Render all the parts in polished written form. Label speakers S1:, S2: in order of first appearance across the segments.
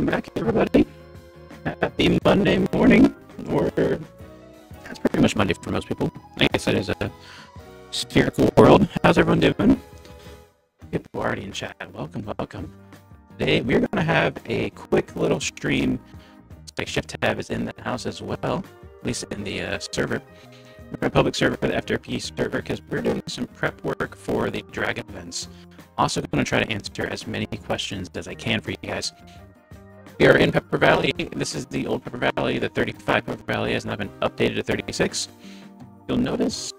S1: back, everybody. Happy Monday morning, or that's pretty much Monday for most people. I guess it is a spherical world. How's everyone doing? People already in chat. Welcome, welcome. Today we're going to have a quick little stream. Looks like Shift Tab is in the house as well, at least in the server. We're a public server for the FTP server because we're doing some prep work for the Dragon events. Also going to try to answer as many questions as I can for you guys. We are in Pepper Valley. This is the old Pepper Valley. The 35 Pepper Valley has now been updated to 36. You'll notice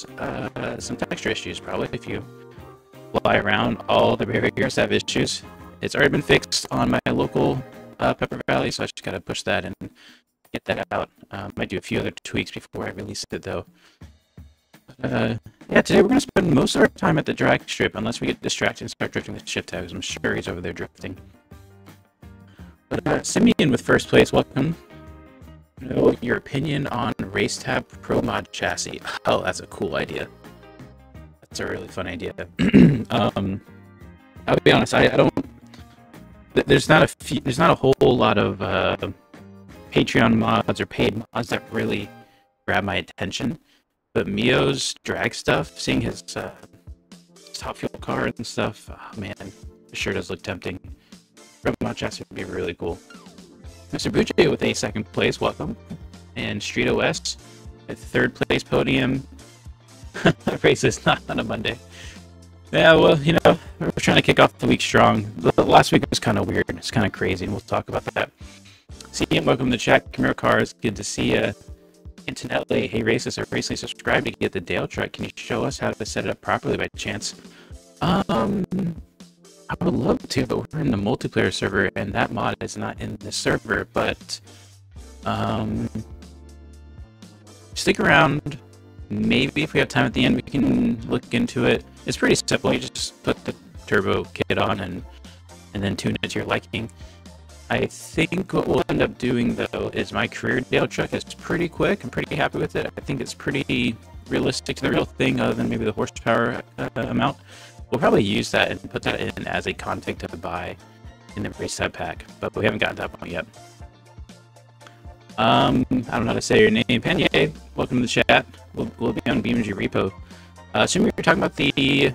S1: some texture issues probably if you fly around. All the barriers have issues. It's already been fixed on my local Pepper Valley, so I just got to push that and get that out. Might do a few other tweaks before I release it though. Yeah, today we're going to spend most of our time at the drag strip unless we get distracted and start drifting the Shift Tab, because I'm sure he's over there drifting. But Simeon with first place, welcome. Know your opinion on Racetab Pro Mod chassis. Oh, that's a cool idea. That's a really fun idea. I'll be honest, I don't. There's not a whole lot of Patreon mods or paid mods that really grab my attention. But Mio's drag stuff, seeing his top fuel car and stuff, oh man, it sure does look tempting. Pro Mod chassis would be really cool. Mr. Bucci with a second place, welcome. And Street OS with third place podium. Race is not on a Monday. Yeah, well, you know, we're trying to kick off the week strong. The last week was kind of weird. It's kind of crazy, and we'll talk about that. CM, welcome to the chat. Camaro Cars, good to see you. Antonelli, hey Raceless, I recently subscribed to get the Dale truck. Can you show us how to set it up properly by chance? I would love to, but we're in the multiplayer server, and that mod is not in the server. But stick around. Maybe if we have time at the end, we can look into it. It's pretty simple. You just put the turbo kit on and then tune it to your liking. I think what we'll end up doing, though, is my career Dale truck is pretty quick. I'm pretty happy with it. I think it's pretty realistic to the real thing, other than maybe the horsepower amount. We'll probably use that and put that in as a config to buy in the race tab pack, but we haven't gotten to that point yet. I don't know how to say your name. Panier, welcome to the chat. We'll be on BeamNG repo. Assuming you're talking about the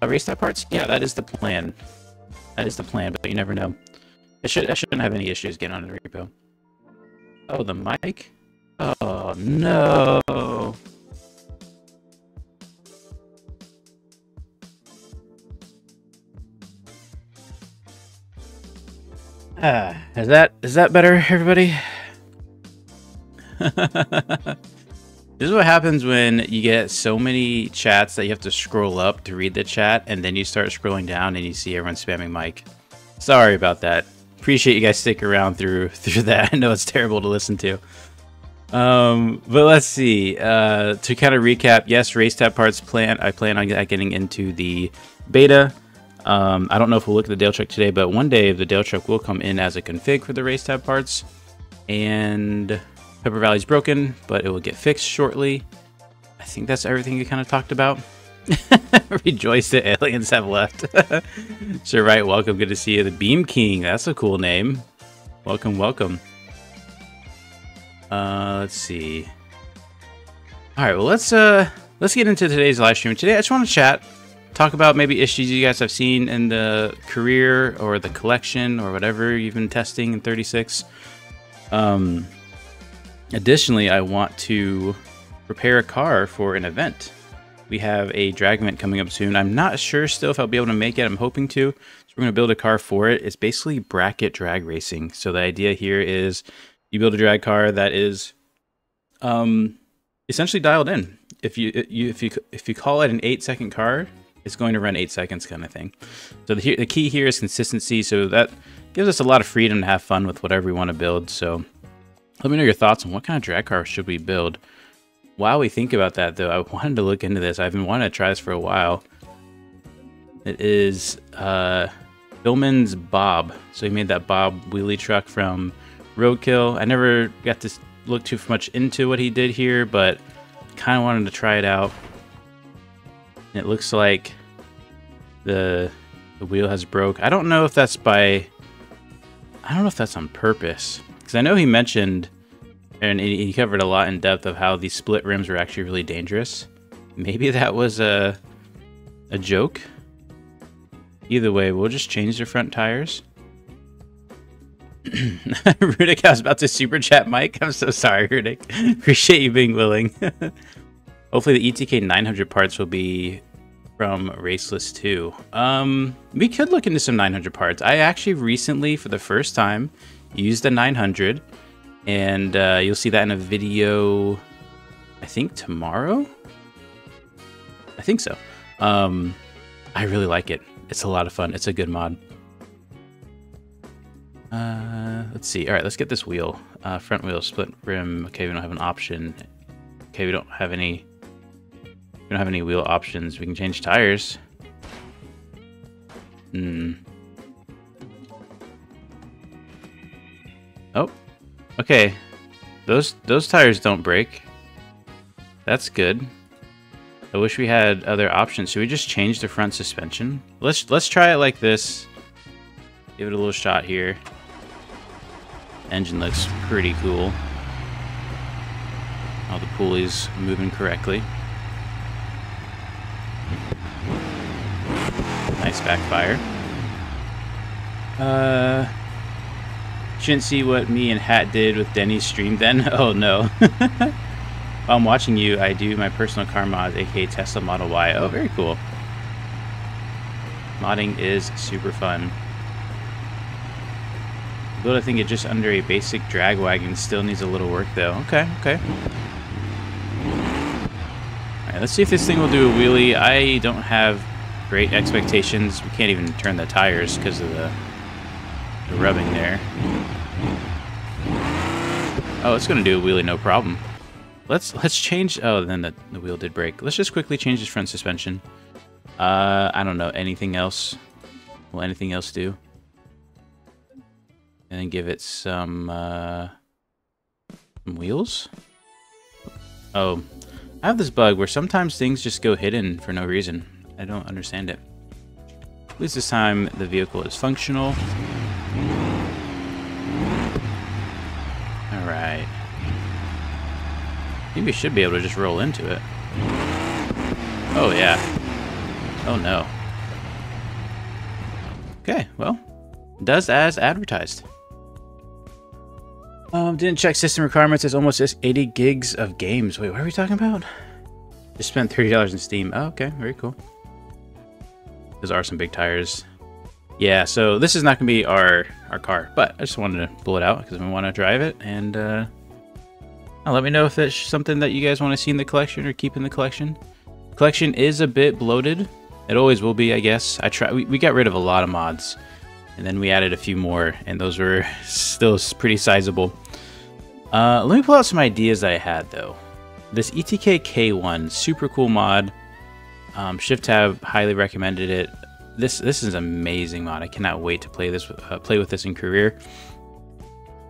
S1: race tab parts, yeah, that is the plan. That is the plan, but you never know. I shouldn't have any issues getting on the repo. Oh, the mic? Oh, no. Is that better, everybody? This is what happens when you get so many chats that you have to scroll up to read the chat, and then you start scrolling down and you see everyone spamming mic. Sorry about that. Appreciate you guys sticking around through that. I know it's terrible to listen to. But let's see. To kind of recap, yes, race tab parts I plan on getting into the beta. I don't know if we'll look at the Dale truck today, but one day the Dale truck will come in as a config for the race tab parts. And Pepper Valley's broken, but it will get fixed shortly. I think that's everything you kind of talked about. Rejoice that aliens have left. Sure, right. Welcome. Good to see you. The Beam King. That's a cool name. Welcome, welcome. Let's see. All right. Well, let's get into today's live stream. Today, I just want to chat, talk about maybe issues you guys have seen in the career or the collection or whatever you've been testing in 36. Additionally, I want to prepare a car for an event. We have a drag event coming up soon. I'm not sure still if I'll be able to make it. I'm hoping to. So we're going to build a car for it. It's basically bracket drag racing. So the idea here is you build a drag car that is essentially dialed in. If you call it an 8-second car, it's going to run 8 seconds kind of thing. So the key here is consistency. So that gives us a lot of freedom to have fun with whatever we want to build. So let me know your thoughts on what kind of drag car should we build. While we think about that, though, I wanted to look into this. I've been wanting to try this for a while. It is Billman's Bob. So he made that Bob wheelie truck from Roadkill. I never got to look too much into what he did here, but kind of wanted to try it out. It looks like the wheel has broke. I don't know if that's by I don't know if that's on purpose, because I know he mentioned, and he covered a lot in depth of how these split rims were actually really dangerous. Maybe that was a joke. Either way, we'll just change the front tires. Rudik, I was about to super chat Mike. I'm so sorry, Rudik. Appreciate you being willing. Hopefully the ETK 900 parts will be from Raceless too. We could look into some 900 parts. I actually recently, for the first time, used a 900, and you'll see that in a video, I think tomorrow? I think so. I really like it. It's a lot of fun. It's a good mod. Let's see. All right, let's get this wheel. Front wheel, split rim. Okay, we don't have an option. Okay, we don't have any wheel options. We can change tires. Oh, okay. Those tires don't break. That's good. I wish we had other options. Should we just change the front suspension? Let's try it like this. Give it a little shot here. Engine looks pretty cool. All the pulleys moving correctly. Nice backfire. Shouldn't see what me and Hat did with Denny's stream then. Oh no. While I'm watching you, I do my personal car mods, aka Tesla Model Y. Oh, very cool. Modding is super fun. Build, I think, it just under a basic drag wagon. Still needs a little work though. Okay, okay. Alright, let's see if this thing will do a wheelie. I don't have great expectations. We can't even turn the tires because of the rubbing there. Oh, it's gonna do a wheelie, no problem. Let's change. Oh, then the wheel did break. Let's just quickly change this front suspension. I don't know anything else. Will anything else do? And then give it some wheels. Oh, I have this bug where sometimes things just go hidden for no reason. I don't understand it. At least this time the vehicle is functional. All right. Maybe we should be able to just roll into it. Oh, yeah. Oh, no. Okay, well, does as advertised. Didn't check system requirements. It's almost just 80 gigs of games. Wait, what are we talking about? Just spent $30 in Steam. Oh, okay, very cool. Those are some big tires. Yeah, so this is not going to be our car, but I just wanted to pull it out because we want to drive it, and let me know if it's something that you guys want to see in the collection or keep in the collection. Collection is a bit bloated. It always will be, I guess. We got rid of a lot of mods, and then we added a few more, and those were still pretty sizable. Let me pull out some ideas that I had, though. This ETK K1, super cool mod. Shift Tab, highly recommended it. This is an amazing mod. I cannot wait to play with this in career.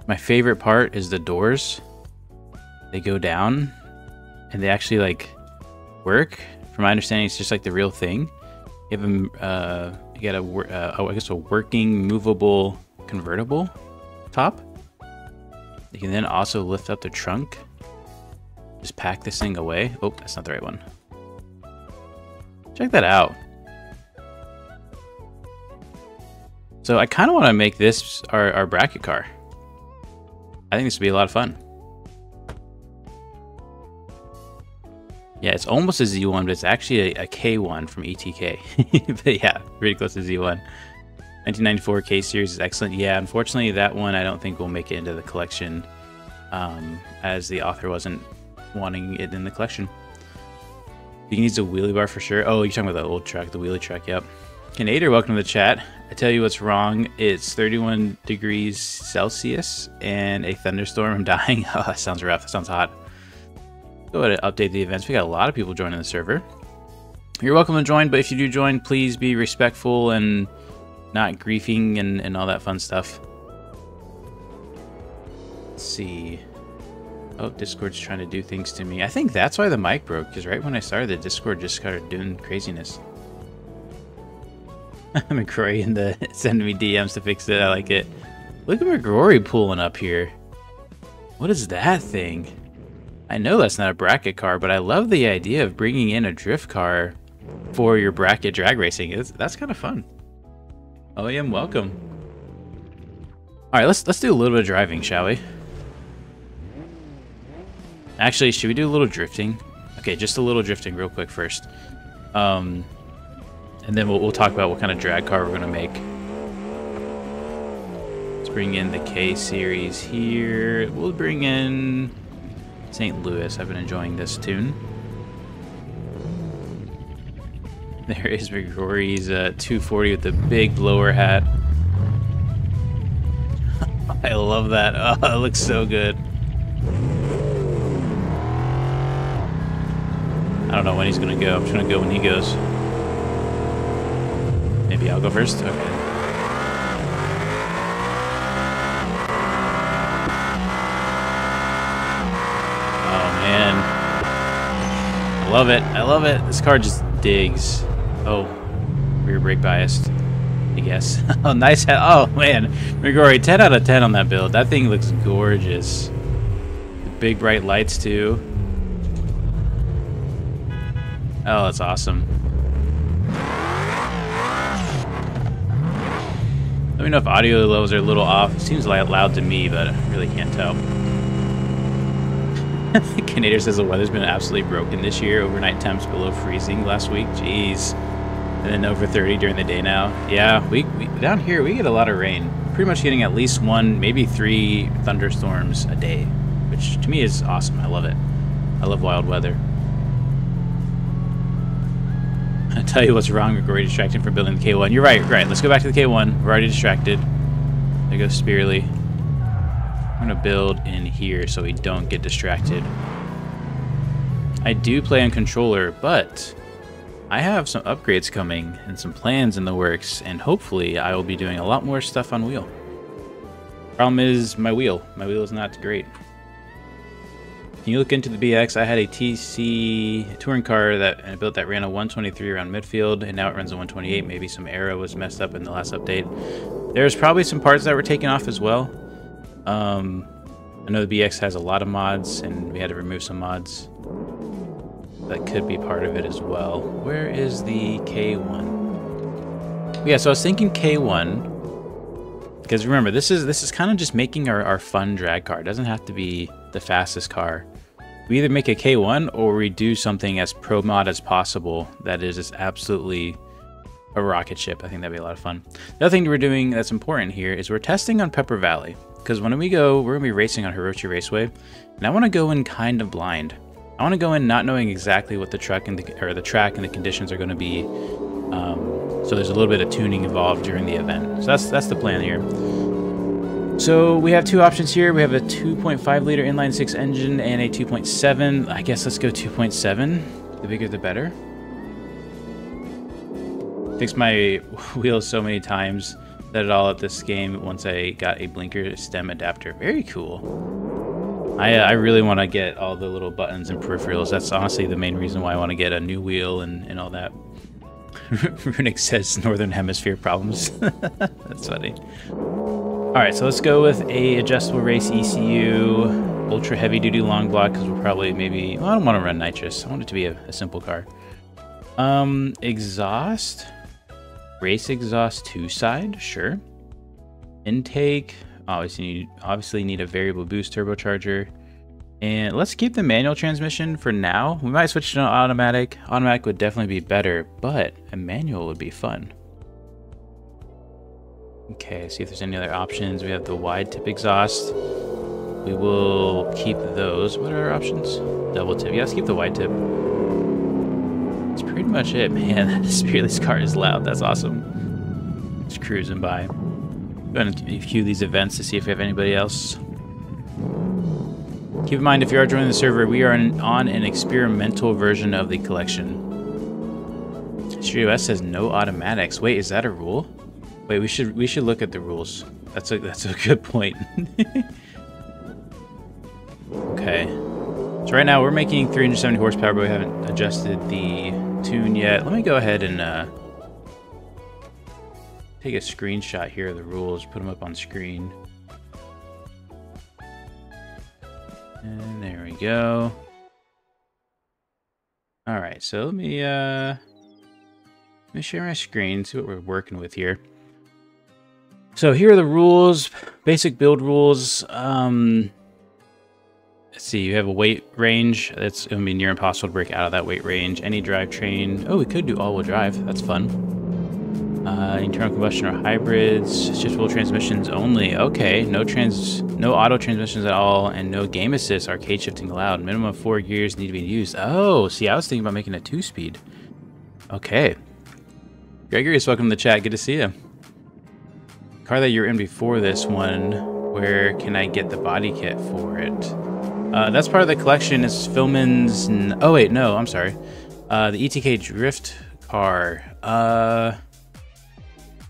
S1: My favorite part is the doors. They go down, and they actually like work. From my understanding, it's just like the real thing. You have you get I guess a working movable convertible top. You can then also lift up the trunk. Just pack this thing away. Oh, that's not the right one. Check that out. So I kind of want to make this our bracket car. I think this would be a lot of fun. Yeah, it's almost a Z1, but it's actually a K1 from ETK. But yeah, pretty close to Z1. 1994 K series is excellent. Yeah, unfortunately, that one I don't think will make it into the collection, as the author wasn't wanting it in the collection. He needs a wheelie bar for sure. Oh, you're talking about the old truck, the wheelie truck, yep. Canader, welcome to the chat. I tell you what's wrong. It's 31 degrees Celsius and a thunderstorm. I'm dying. Oh, that sounds rough. That sounds hot. Go ahead and update the events. We got a lot of people joining the server. You're welcome to join, but if you do join, please be respectful and not griefing and all that fun stuff. Let's see. Oh, Discord's trying to do things to me. I think that's why the mic broke, because right when I started, the Discord just started doing craziness. McCroy in the sending me DMs to fix it. I like it.
S2: Look at McGrory pulling up here. What is that thing? I know that's not a bracket car, but I love the idea of bringing in a drift car for your bracket drag racing. That's kind of fun. OEM, welcome. All right, let's do a little bit of driving, shall we? Actually, should we do a little drifting? Okay, just a little drifting real quick first. And then we'll talk about what kind of drag car we're gonna make. Let's bring in the K series here. We'll bring in St. Louis. I've been enjoying this tune. There is McGrory's 240 with the big blower hat. I love that. Oh, it looks so good. I don't know when he's gonna go. I'm just gonna go when he goes. Maybe I'll go first? Okay. Oh man. I love it. I love it. This car just digs. Oh, rear brake biased, I guess. Oh, nice hat. Oh man, McGrory, 10 out of 10 on that build. That thing looks gorgeous. The big bright lights too. Oh, that's awesome. Let me know if audio levels are a little off. It seems loud to me, but I really can't tell. Canadian says the weather's been absolutely broken this year. Overnight temps below freezing last week. Jeez. And then over 30 during the day now. Yeah, we down here, we get a lot of rain. Pretty much getting at least 1, maybe 3 thunderstorms a day, which to me is awesome. I love it. I love wild weather. I'll tell you what's wrong with Gory distracting from building the K1. You're right, right. Let's go back to the K1. We're already distracted. There goes Spearly. I'm going to build in here so we don't get distracted. I do play on controller, but I have some upgrades coming and some plans in the works, and hopefully I will be doing a lot more stuff on wheel. Problem is my wheel. My wheel is not great. Can you look into the BX? I had a TC touring car that I built that ran a 123 around midfield, and now it runs a 128. Maybe some aero was messed up in the last update. There's probably some parts that were taken off as well. I know the BX has a lot of mods, and we had to remove some mods. That could be part of it as well. Where is the K1? Yeah, so I was thinking K1. Because remember, this is kind of just making our fun drag car. It doesn't have to be the fastest car. We either make a K1 or we do something as pro mod as possible that is just absolutely a rocket ship. I think that'd be a lot of fun. The other thing we're doing that's important here is we're testing on Pepper Valley. Because when we go, we're going to be racing on Hirochi Raceway. And I want to go in kind of blind. I want to go in not knowing exactly what the track and the conditions are going to be. So there's a little bit of tuning involved during the event. So that's the plan here. So we have two options here. We have a 2.5 liter inline 6 engine and a 2.7. I guess let's go 2.7. The bigger the better. Fixed my wheels so many times that it all at this game once I got a blinker stem adapter. Very cool. I really want to get all the little buttons and peripherals. That's honestly the main reason why I want to get a new wheel and all that. Runic says Northern Hemisphere problems. That's funny. Alright, so let's go with a adjustable race ECU, ultra heavy duty long block, because we'll probably maybe... Well, I don't want to run nitrous. I want it to be a simple car. Exhaust. Race exhaust 2-side, sure. Intake. Obviously need a variable boost turbocharger. And let's keep the manual transmission for now. We might switch to an automatic. Automatic would definitely be better, but a manual would be fun. Okay, see if there's any other options. We have the wide tip exhaust. We will keep those. What are our options? Double tip. Yeah, let's keep the wide tip. That's pretty much it, man. This Fearless car is loud. That's awesome. Just cruising by. Go ahead and queue these events to see if we have anybody else. Keep in mind, if you are joining the server, we are on an experimental version of the collection. StreetOS says no automatics. Wait, is that a rule? Wait, we should look at the rules. That's a good point. Okay. So right now we're making 370 horsepower, but we haven't adjusted the tune yet. Let me go ahead and take a screenshot here of the rules, put them up on screen. And there we go. All right, so let me share my screen, see what we're working with here. So here are the rules, basic build rules. Let's see, you have a weight range. It's going to be near impossible to break out of that weight range. Any drivetrain. Oh, we could do all-wheel drive. That's fun. Internal combustion or hybrids. Shiftable transmissions only. Okay, no auto transmissions at all, and no game assist. Arcade shifting allowed. Minimum of 4 gears need to be used. Oh, see, I was thinking about making it 2-speed. Okay. Gregory, welcome to the chat. Good to see you. Car that you were in before this one, where can I get the body kit for it? That's part of the collection. Is Filman's... Oh, wait, no, I'm sorry. The ETK Drift car.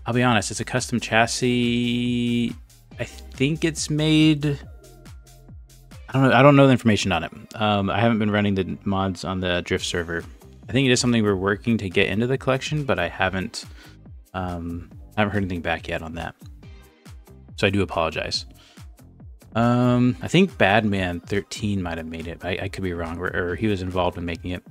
S2: I'll be honest, it's a custom chassis. I think it's made... I don't know the information on it. I haven't been running the mods on the Drift server. I think it is something we're working to get into the collection, but I haven't heard anything back yet on that. So I do apologize. I think Badman13 might have made it. I could be wrong, or he was involved in making it.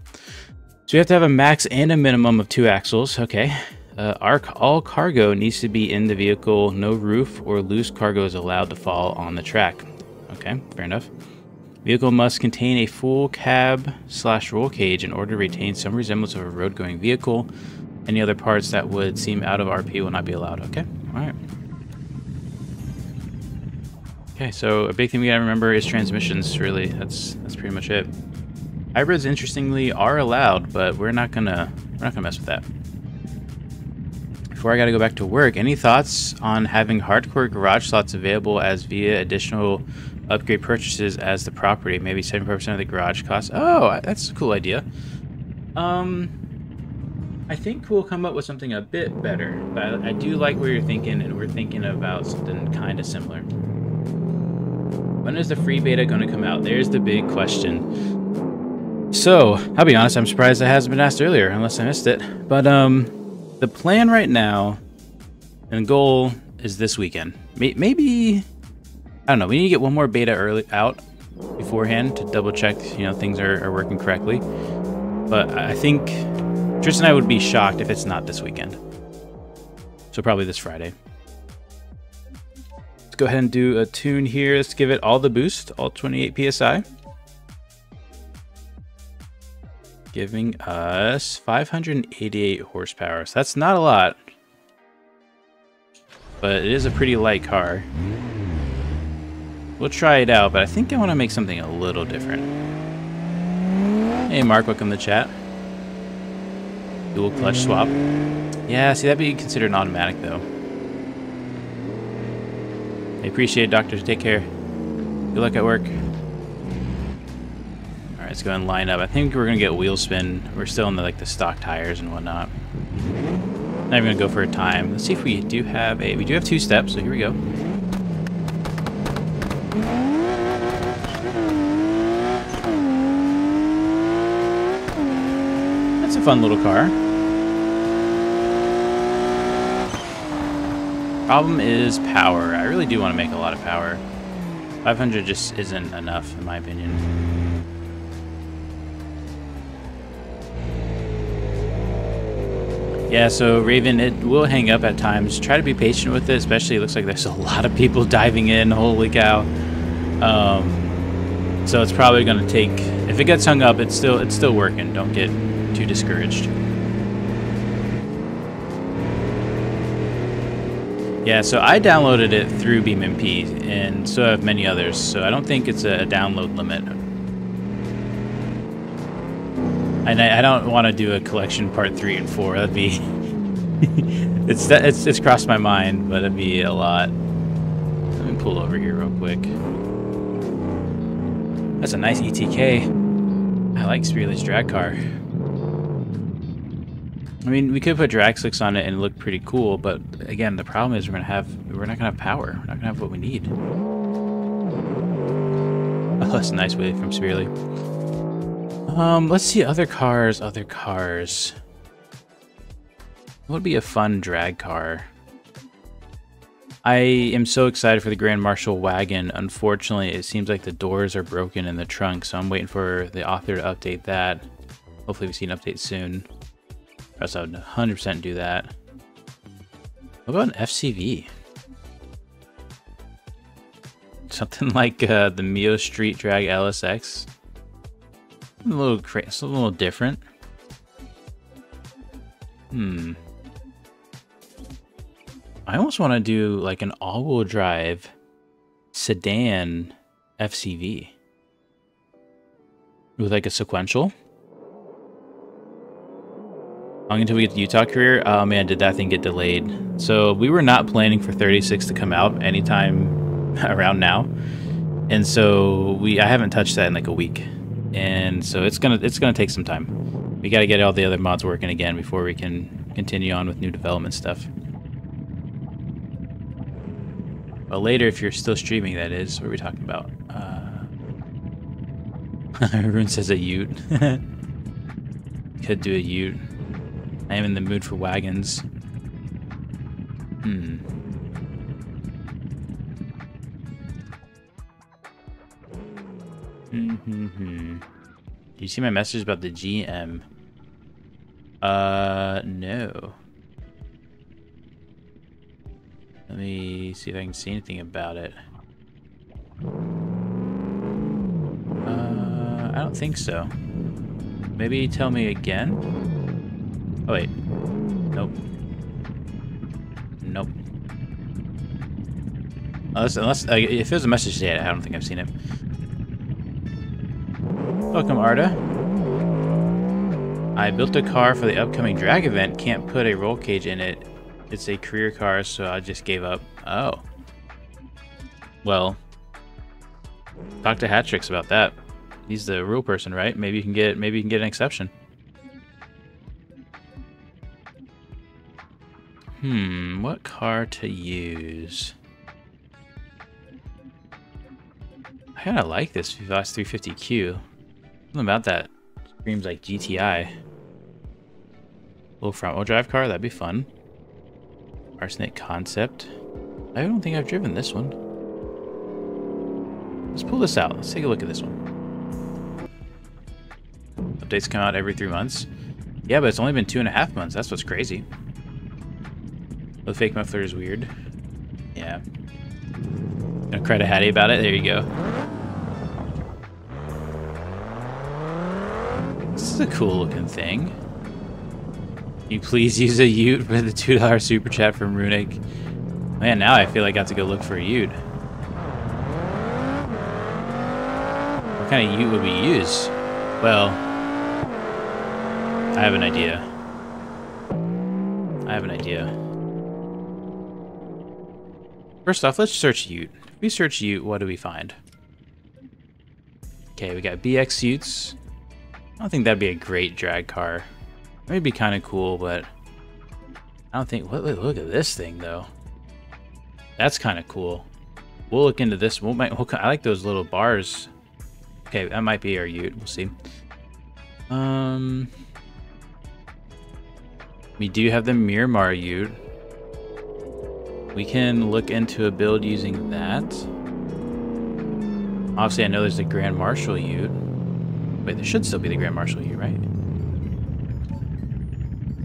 S2: So you have to have a max and a minimum of 2 axles. Okay. All cargo needs to be in the vehicle. No roof or loose cargo is allowed to fall on the track. Okay, fair enough. Vehicle must contain a full cab/roll cage in order to retain some resemblance of a road-going vehicle. Any other parts that would seem out of RP will not be allowed. Okay, all right. Okay, so a big thing we gotta remember is transmissions. Really, that's pretty much it. Hybrids, interestingly, are allowed, but we're not gonna mess with that. Before I gotta go back to work, any thoughts on having hardcore garage slots available as via additional upgrade purchases as the property? Maybe 75% of the garage costs. Oh, that's a cool idea. I think we'll come up with something a bit better, but I do like where you're thinking, and we're thinking about something kind of similar. When is the free beta going to come out? There's the big question. So, I'll be honest, I'm surprised it hasn't been asked earlier, unless I missed it. But, the plan right now, and the goal is this weekend. Maybe, I don't know, we need to get one more beta out beforehand to double check, things are working correctly. But I think Tristan and I would be shocked if it's not this weekend. So probably this Friday. Let's go ahead and do a tune here. Let's give it all the boost, all 28 PSI. Giving us 588 horsepower. So that's not a lot. But it is a pretty light car. We'll try it out, but I think I want to make something a little different. Hey Mark, welcome to the chat. Dual clutch swap. Yeah, see, that'd be considered an automatic though. I appreciate it, doctor. Take care. Good luck at work. Alright, let's go and line up. I think we're gonna get wheel spin. We're still in the stock tires and whatnot. Not even gonna go for a time. Let's see if we do have we do have 2 steps, so here we go. That's a fun little car. Problem is power. I really do want to make a lot of power. 500 just isn't enough, in my opinion. Yeah, so Raven, it will hang up at times. Try to be patient with it, especially it looks like there's a lot of people diving in. Holy cow. So it's probably going to take... If it gets hung up, it's still working. Don't get too discouraged. Yeah, so I downloaded it through BeamNG, and so have many others, so I don't think it's a download limit. And I don't want to do a collection part 3 and 4. That'd be... it's crossed my mind, but it'd be a lot. Let me pull over here real quick. That's a nice ETK. I like Spearless drag car. I mean, we could put drag slicks on it and look pretty cool, but again, the problem is we're not gonna have power. We're not gonna have what we need. Oh, that's a nice wave from Spearly. Let's see other cars. What would be a fun drag car? I am so excited for the Grand Marshal wagon. Unfortunately, it seems like the doors are broken in the trunk, so I'm waiting for the author to update that. Hopefully we see an update soon. Or else I would 100% do that. What about an FCV? Something like the Mio Street Drag LSX. It's a little different. I almost want to do like an all-wheel drive sedan FCV with like a sequential. Long until we get to Utah career. Oh man, did that thing get delayed? So we were not planning for 36 to come out anytime around now, and so I haven't touched that in like a week, and so it's gonna take some time. We got to get all the other mods working again before we can continue on with new development stuff. Well, later, if you're still streaming, that is. What are we talking about? Rune says a ute. Could do a ute. I am in the mood for wagons. Do you see my message about the GM? No. Let me see if I can see anything about it. I don't think so. Maybe tell me again? Oh, wait. Nope. Nope. Unless if there's a message today, I don't think I've seen it. Welcome, Arda. I built a car for the upcoming drag event. Can't put a roll cage in it. It's a career car, so I just gave up. Oh. Well, talk to Hatrix about that. He's the real person, right? Maybe you can get an exception. What car to use? I kind of like this Vivace 350Q. Something about that screams like GTI. Little front-wheel drive car, that'd be fun. Arsenic Concept. I don't think I've driven this one. Let's pull this out. Let's take a look at this one. Updates come out every 3 months. Yeah, but it's only been 2.5 months. That's what's crazy. The fake muffler is weird. Yeah. Gonna cry to Hattie about it. There you go. This is a cool looking thing. Can you please use a ute with a $2 super chat from Runic? Man, now I feel like I have to go look for a ute. What kind of ute would we use? Well, I have an idea. First off, let's search ute. If we search ute, what do we find? Okay, we got BX utes. I don't think that'd be a great drag car. It'd be kind of cool, but I don't think. Look at this thing though. That's kind of cool. We'll look into this. I like those little bars. Okay, that might be our ute. We'll see. We do have the Miramar ute. We can look into a build using that. Obviously, I know there's the Grand Marshal ute. Wait, there should still be the Grand Marshal ute, right?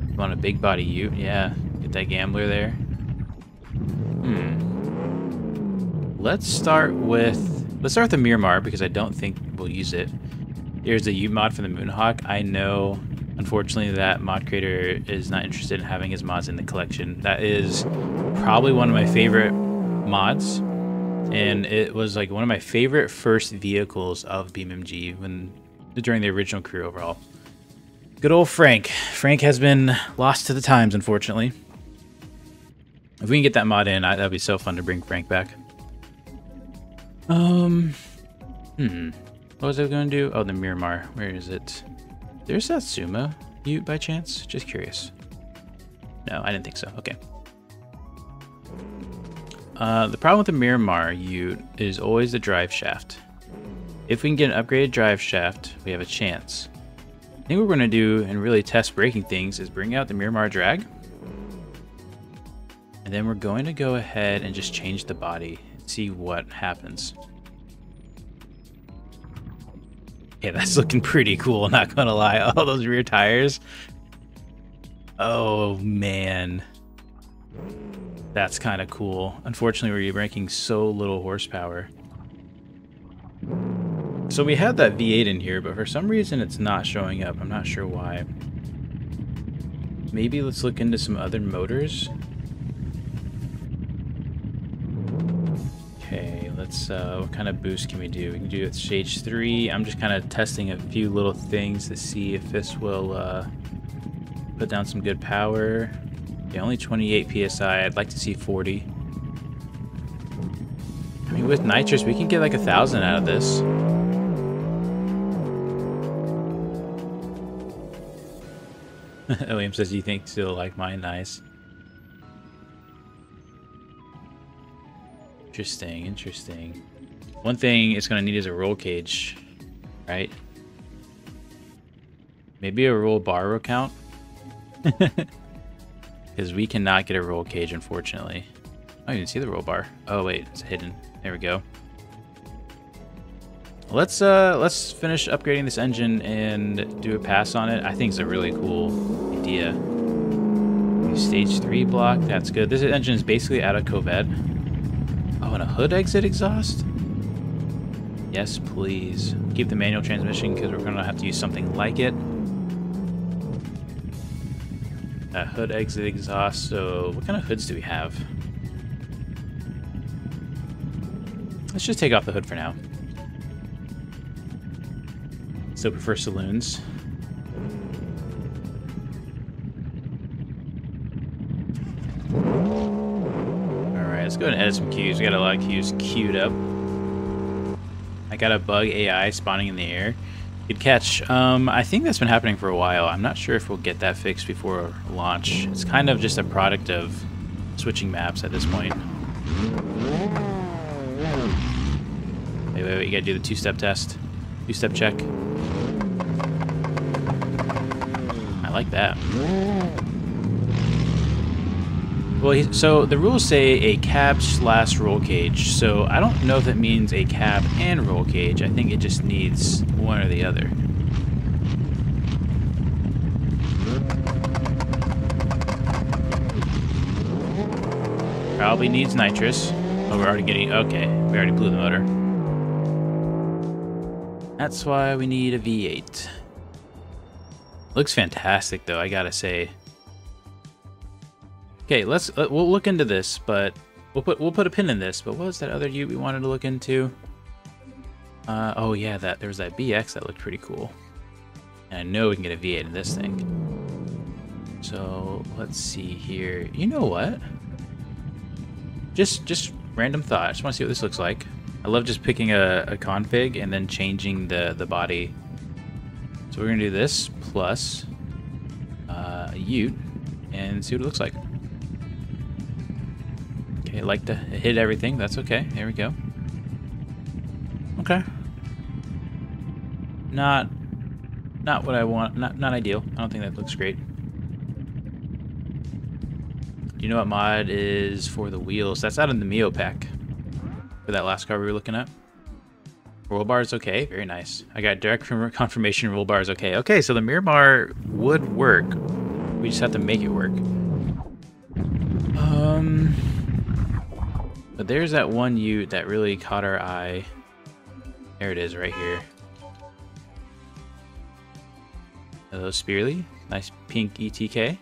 S2: You want a big body ute? Yeah, get that gambler there. Let's start with the Miramar because I don't think we'll use it. Here's the ute mod for the Moonhawk. I know, unfortunately, that mod creator is not interested in having his mods in the collection. That is probably one of my favorite mods, and it was like one of my favorite first vehicles of BeamNG during the original crew overall. Good old Frank. Frank has been lost to the times, unfortunately. If we can get that mod in, that'd be so fun to bring Frank back. What was I going to do? Oh, the Miramar. Where is it? There's that Suma ute by chance? Just curious. No, I didn't think so. Okay. The problem with the Miramar ute is always the drive shaft. If we can get an upgraded drive shaft, we have a chance. I think what we're going to do and really test braking things is bring out the Miramar drag. And then we're going to go ahead and just change the body and see what happens. Yeah, that's looking pretty cool, not gonna lie. All those rear tires. Oh, man. That's kind of cool. Unfortunately, we're making so little horsepower. So we had that V8 in here, but for some reason it's not showing up. I'm not sure why. Maybe let's look into some other motors. Okay, let's, what kind of boost can we do? We can do it with stage 3. I'm just kind of testing a few little things to see if this will put down some good power. Yeah, only 28 PSI. I'd like to see 40. I mean, with nitrous, we can get like 1,000 out of this. William says, you think still like mine? Nice. Interesting, interesting. One thing it's going to need is a roll cage, right? Maybe a roll bar count? Because we cannot get a roll cage, unfortunately. I didn't see the roll bar. Oh, wait, it's hidden. There we go. Let's finish upgrading this engine and do a pass on it. I think it's a really cool idea. Stage 3 block, that's good. This engine is basically out of Covette. Oh, and a hood exit exhaust? Yes, please. Keep the manual transmission because we're going to have to use something like it. A hood exit exhaust. So what kind of hoods do we have? Let's just take off the hood for now. Still prefer saloons. Alright, let's go ahead and edit some cues. We got a lot of cues queued up. I got a bug AI spawning in the air. Good catch. I think that's been happening for a while. I'm not sure if we'll get that fixed before launch. It's kind of just a product of switching maps at this point. Wait, you gotta do the two-step test. Two-step check. I like that. Well, so the rules say a cab/roll cage, so I don't know if that means a cab and roll cage. I think it just needs one or the other. Probably needs nitrous. Oh, we're already getting... Okay, we already blew the motor. That's why we need a V8. Looks fantastic, though, I gotta say. Okay, we'll look into this, but we'll put a pin in this. But what was that other ute we wanted to look into? Oh yeah, there was that BX that looked pretty cool. And I know we can get a V8 in this thing. So let's see here. You know what? Just random thought. I just want to see what this looks like. I love just picking a config and then changing the body. So we're gonna do this plus a ute and see what it looks like. Okay, like to hit everything. That's okay. There we go. Okay. Not what I want. Not ideal. I don't think that looks great. Do you know what mod is for the wheels? That's out in the Mio pack. For that last car we were looking at. Roll bar is okay. Very nice. I got direct confirmation roll bar is okay. Okay, so the mirror bar would work. We just have to make it work. But there's that one ute that really caught our eye. There it is right here. Hello, Spearly. Nice pink ETK.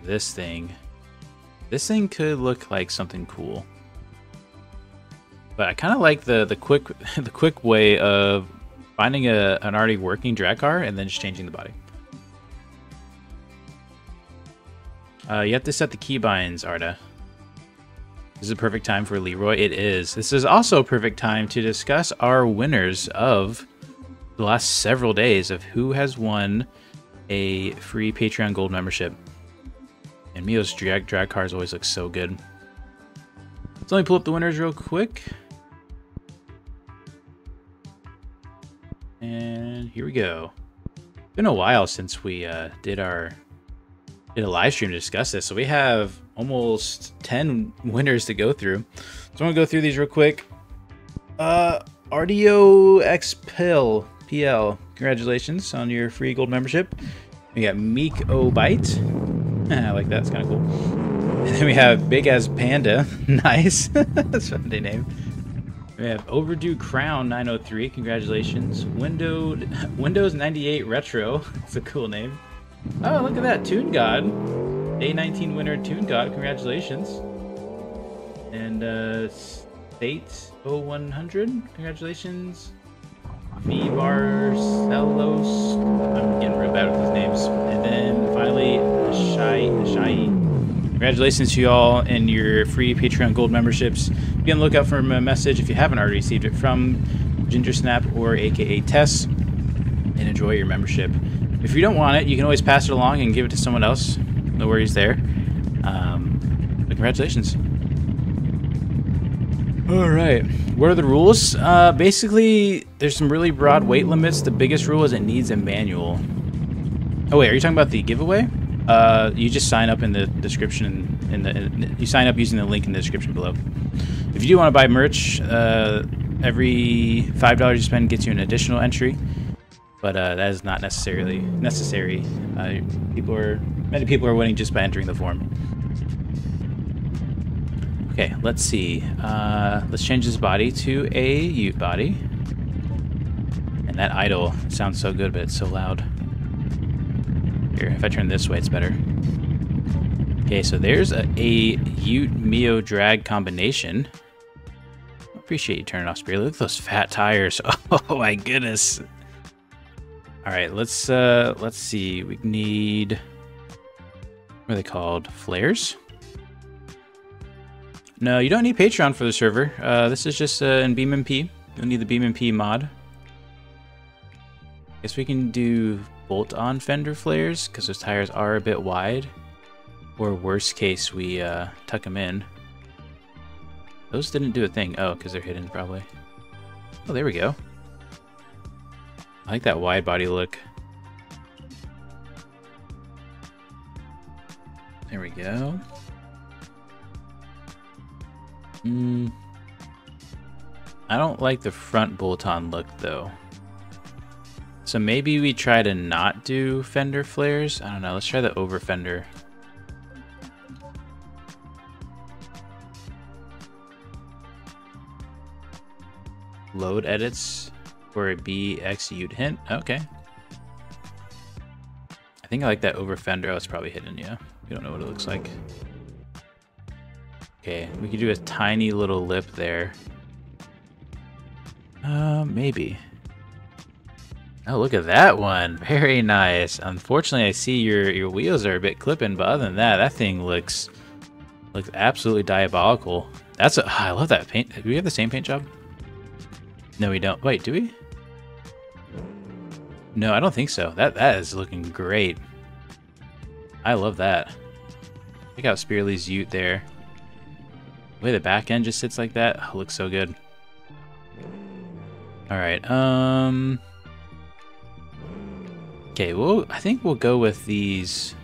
S2: This thing could look like something cool. But I kind of like the quick way of finding an already working drag car and then just changing the body. You have to set the keybinds, Arda. This is a perfect time for Leroy. It is. This is also a perfect time to discuss our winners of the last several days of who has won a free Patreon Gold membership. And Mio's drag cars always look so good. Let's only pull up the winners real quick. And here we go. It's been a while since we did a live stream to discuss this. So we have almost 10 winners to go through. So I'm gonna go through these real quick. RDO XPL PL, congratulations on your free gold membership. We got Meek O'Bite. I like that, it's kind of cool. And then we have Big As Panda. Nice. That's a funny name. We have Overdue Crown 903. Congratulations. Windows 98 Retro. That's a cool name. Oh, look at that. Toon God. Day 19 winner Toon God. Congratulations. And State 0100. Congratulations. V Barcelos. I'm getting real bad with these names. And then finally, Shy. Congratulations to you all and your free Patreon gold memberships. Be on the lookout for a message if you haven't already received it from Gingersnap or aka Tess, and enjoy your membership. If you don't want it, you can always pass it along and give it to someone else. No worries there. But congratulations. All right, what are the rules? Basically, there's some really broad weight limits. The biggest rule is it needs a manual. Oh wait, are you talking about the giveaway? You just sign up in the description. You sign up using the link in the description below. If you do want to buy merch, every $5 you spend gets you an additional entry, but that is not necessarily necessary. Many people are winning just by entering the form. Okay, let's see. Let's change this body to a Ute body. And that idle sounds so good, but it's so loud. Here, if I turn this way, it's better. Okay, so there's a Ute Mio drag combination. Appreciate you turning off, Spear. Look at those fat tires. Oh my goodness. All right, let's see. We need, what are they called? Flares? No, you don't need Patreon for the server. This is just in BeamNG. You'll need the BeamNG mod. Guess we can do bolt-on fender flares because those tires are a bit wide. Or worst case, we tuck them in. Those didn't do a thing. Oh, because they're hidden probably. Oh, there we go. I like that wide body look. There we go. I don't like the front bolt-on look though. So maybe we try to not do fender flares. I don't know. Let's try the over fender. Load edits for a BX Ute hint. Okay. I think I like that over fender. Oh, it's probably hidden. Yeah. We don't know what it looks like. Okay, we could do a tiny little lip there. Maybe. Oh, look at that one. Very nice. Unfortunately, I see your wheels are a bit clipping, but other than that, that thing looks absolutely diabolical. I love that paint. Do we have the same paint job? No, we don't. Wait, do we? No, I don't think so. That is looking great. I love that. Check out Spearly's Ute there. The way the back end just sits like that, oh, looks so good. All right. Okay, well, I think we'll go with these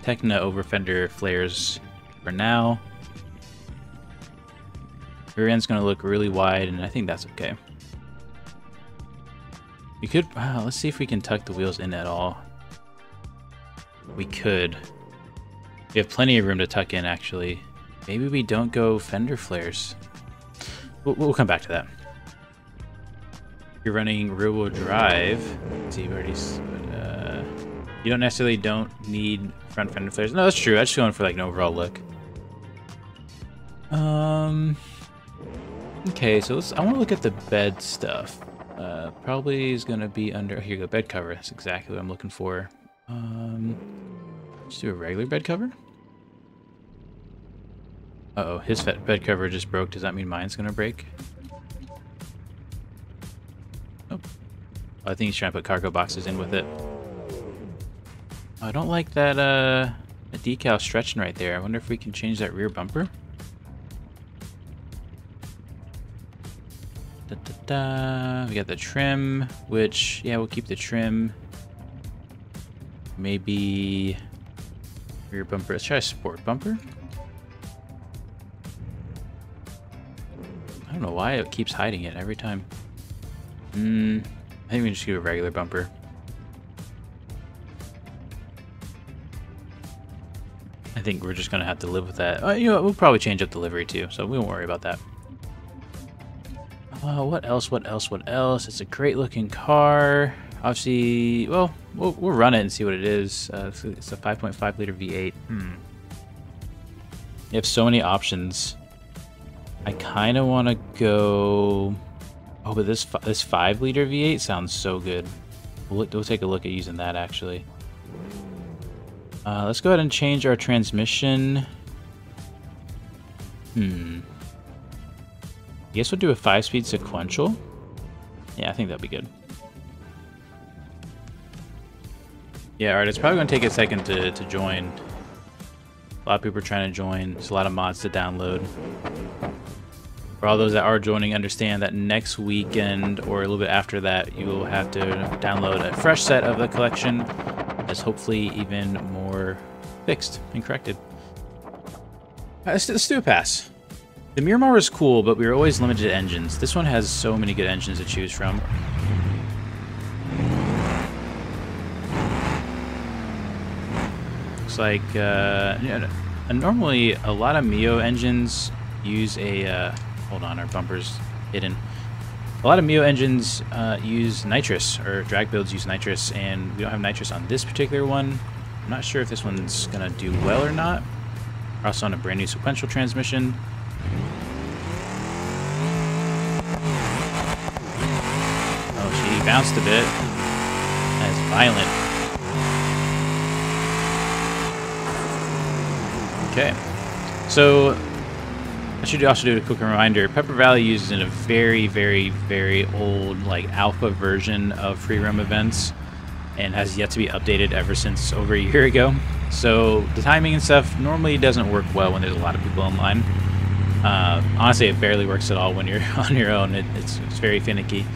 S2: Tecna over fender flares for now. Rear end's gonna look really wide, and I think that's okay. We could, let's see if we can tuck the wheels in at all. We could. We have plenty of room to tuck in, actually. Maybe we don't go fender flares. We'll come back to that. You're running rear-wheel drive. Let's see, you already. You don't necessarily need front fender flares. No, that's true. I'm just going for like an overall look. Okay, so I want to look at the bed stuff. Probably is gonna be under. Here you go, bed cover. That's exactly what I'm looking for. Let's do a regular bed cover. Uh-oh, his bed cover just broke. Does that mean mine's gonna break? Oh. I think he's trying to put cargo boxes in with it. I don't like that decal stretching right there. I wonder if we can change that rear bumper. We got the trim, which, yeah, we'll keep the trim. Maybe rear bumper. Let's try a sport bumper. don't know why it keeps hiding it every time. I think we can just do a regular bumper. I think we're just gonna have to live with that. You know, we'll probably change up the livery too, so we won't worry about that. What else? What else? What else? It's a great looking car. Obviously, well, we'll run it and see what it is. It's a 5.5 liter V8. You have so many options. I kind of want to go. Oh, but this 5 liter V8 sounds so good. We'll take a look at using that actually. Let's go ahead and change our transmission. I guess we'll do a 5-speed sequential. Yeah, I think that'll be good. Yeah, alright, it's probably going to take a second to join. A lot of people are trying to join. There's a lot of mods to download. For all those that are joining, understand that next weekend or a little bit after that, you will have to download a fresh set of the collection that's hopefully even more fixed and corrected. Let's do a pass. The Miramar was cool, but we were always limited to engines. This one has so many good engines to choose from. Looks like normally a lot of Mio engines use a hold on, our bumper's hidden. A lot of Mio engines use nitrous, or drag builds use nitrous, and we don't have nitrous on this particular one. I'm not sure if this one's gonna do well or not. We're also on a brand new sequential transmission. Oh, she bounced a bit. That is violent. Okay, so I should also do a quick reminder. Pepper Valley uses in a very, very, very old, like, alpha version of free roam events, and has yet to be updated ever since over a year ago. So the timing and stuff normally doesn't work well when there's a lot of people online. Honestly, it barely works at all when you're on your own. It's very finicky.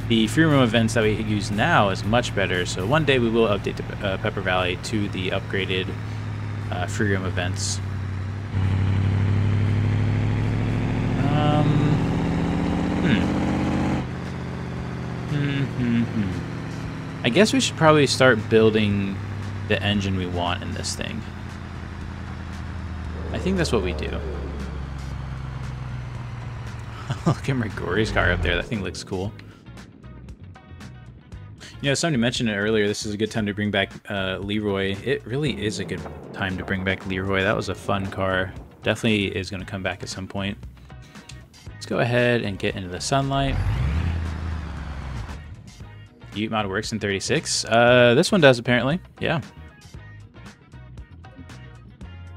S2: The free roam events that we use now is much better. So one day we will update the Pepper Valley to the upgraded free roam events. I guess we should probably start building the engine we want in this thing. I think that's what we do. Look at Mergori's car up there. That thing looks cool. You know, somebody mentioned it earlier. This is a good time to bring back Leroy. It really is a good time to bring back Leroy. That was a fun car. Definitely is going to come back at some point. Let's go ahead and get into the sunlight. Ute mod works in 36. This one does apparently. Yeah.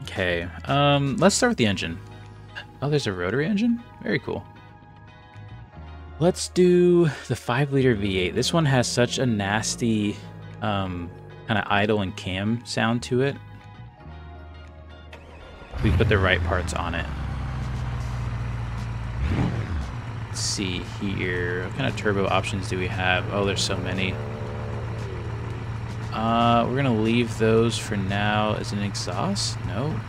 S2: Okay. Let's start with the engine. Oh, there's a rotary engine? Very cool. Let's do the 5 liter V8. This one has such a nasty kind of idle and cam sound to it. We put the right parts on it. Let's see here. What kind of turbo options do we have? Oh, there's so many. We're gonna leave those for now. As an exhaust? No.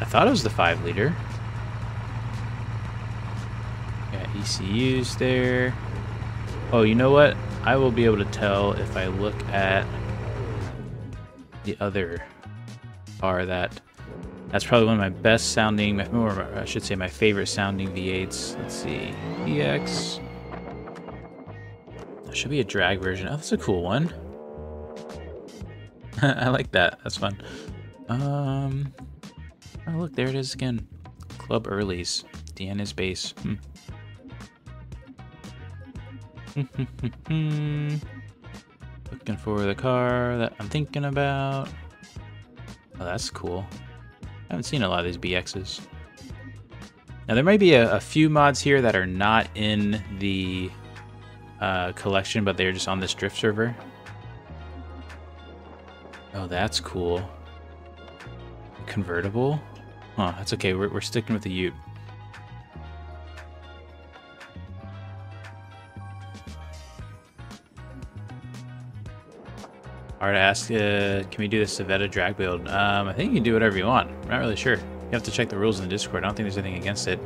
S2: I thought it was the 5 liter. Got ECUs there. Oh, you know what? I will be able to tell if I look at the other car that's probably one of my best sounding, or I should say my favorite sounding V8s. Let's see, EX. That should be a drag version. Oh, that's a cool one. I like that. That's fun. Oh, look, there it is again. Club Early's. Deanna's bass. Looking for the car that I'm thinking about. Oh, that's cool. I haven't seen a lot of these BXs. Now, there might be a few mods here that are not in the collection, but they're just on this drift server. Oh, that's cool. Convertible? Huh, that's okay. We're sticking with the Ute. Hard to ask, can we do this Savetta drag build? I think you can do whatever you want. I'm not really sure. You have to check the rules in the Discord. I don't think there's anything against it.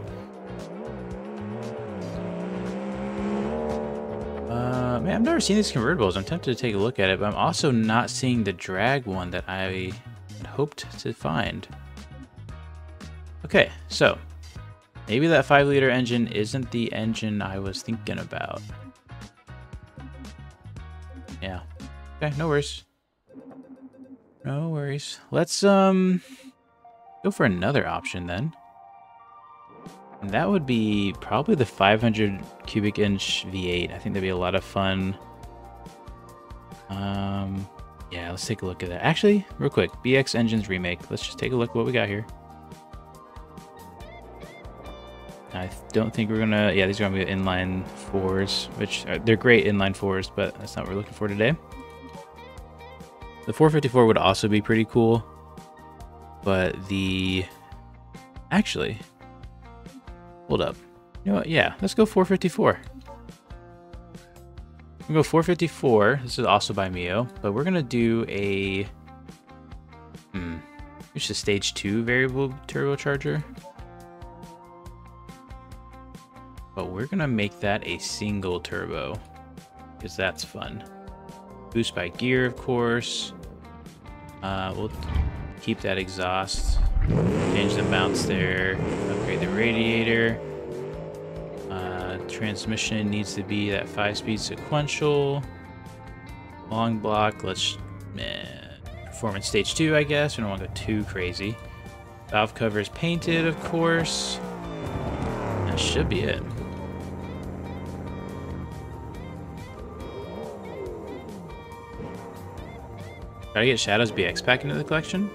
S2: Man, I've never seen these convertibles. I'm tempted to take a look at it, but I'm also not seeing the drag one that I had hoped to find. Okay, so maybe that 5-liter engine isn't the engine I was thinking about. Yeah. Okay, no worries. No worries. Let's go for another option then. And that would be probably the 500 cubic inch V8. I think that'd be a lot of fun. Yeah, let's take a look at that. Actually, real quick, BX Engines Remake. Let's just take a look at what we got here. I don't think we're gonna, yeah, these are gonna be inline 4s, which they're great inline 4s, but that's not what we're looking for today. The 454 would also be pretty cool, but actually, hold up. You know what? Yeah, let's go 454. We'll go 454. This is also by Mio, but we're gonna do a it's a stage 2 variable turbocharger. But we're gonna make that a single turbo, because that's fun. Boost by gear, of course. We'll keep that exhaust. Change the bounce there. Upgrade the radiator. Transmission needs to be that 5-speed sequential. Long block. Let's performance stage 2, I guess. We don't want to go too crazy. Valve cover is painted, of course. That should be it. Gotta get Shadow's BX back into the collection?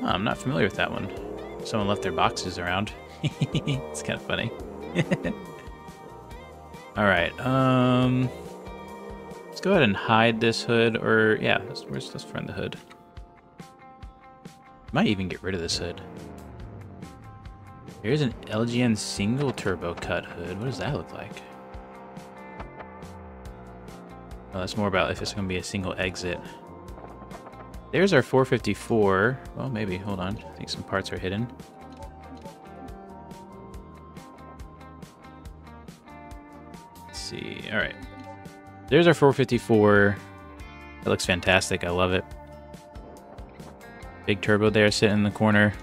S2: Oh, I'm not familiar with that one. Someone left their boxes around. It's kind of funny. Alright, let's go ahead and hide this hood, or yeah, let's find the hood. Might even get rid of this hood. Here's an LGN single turbo cut hood. What does that look like? Oh, that's more about if it's going to be a single exit. There's our 454. Well, maybe. Hold on. I think some parts are hidden. Let's see. All right. There's our 454. That looks fantastic. I love it. Big turbo there sitting in the corner.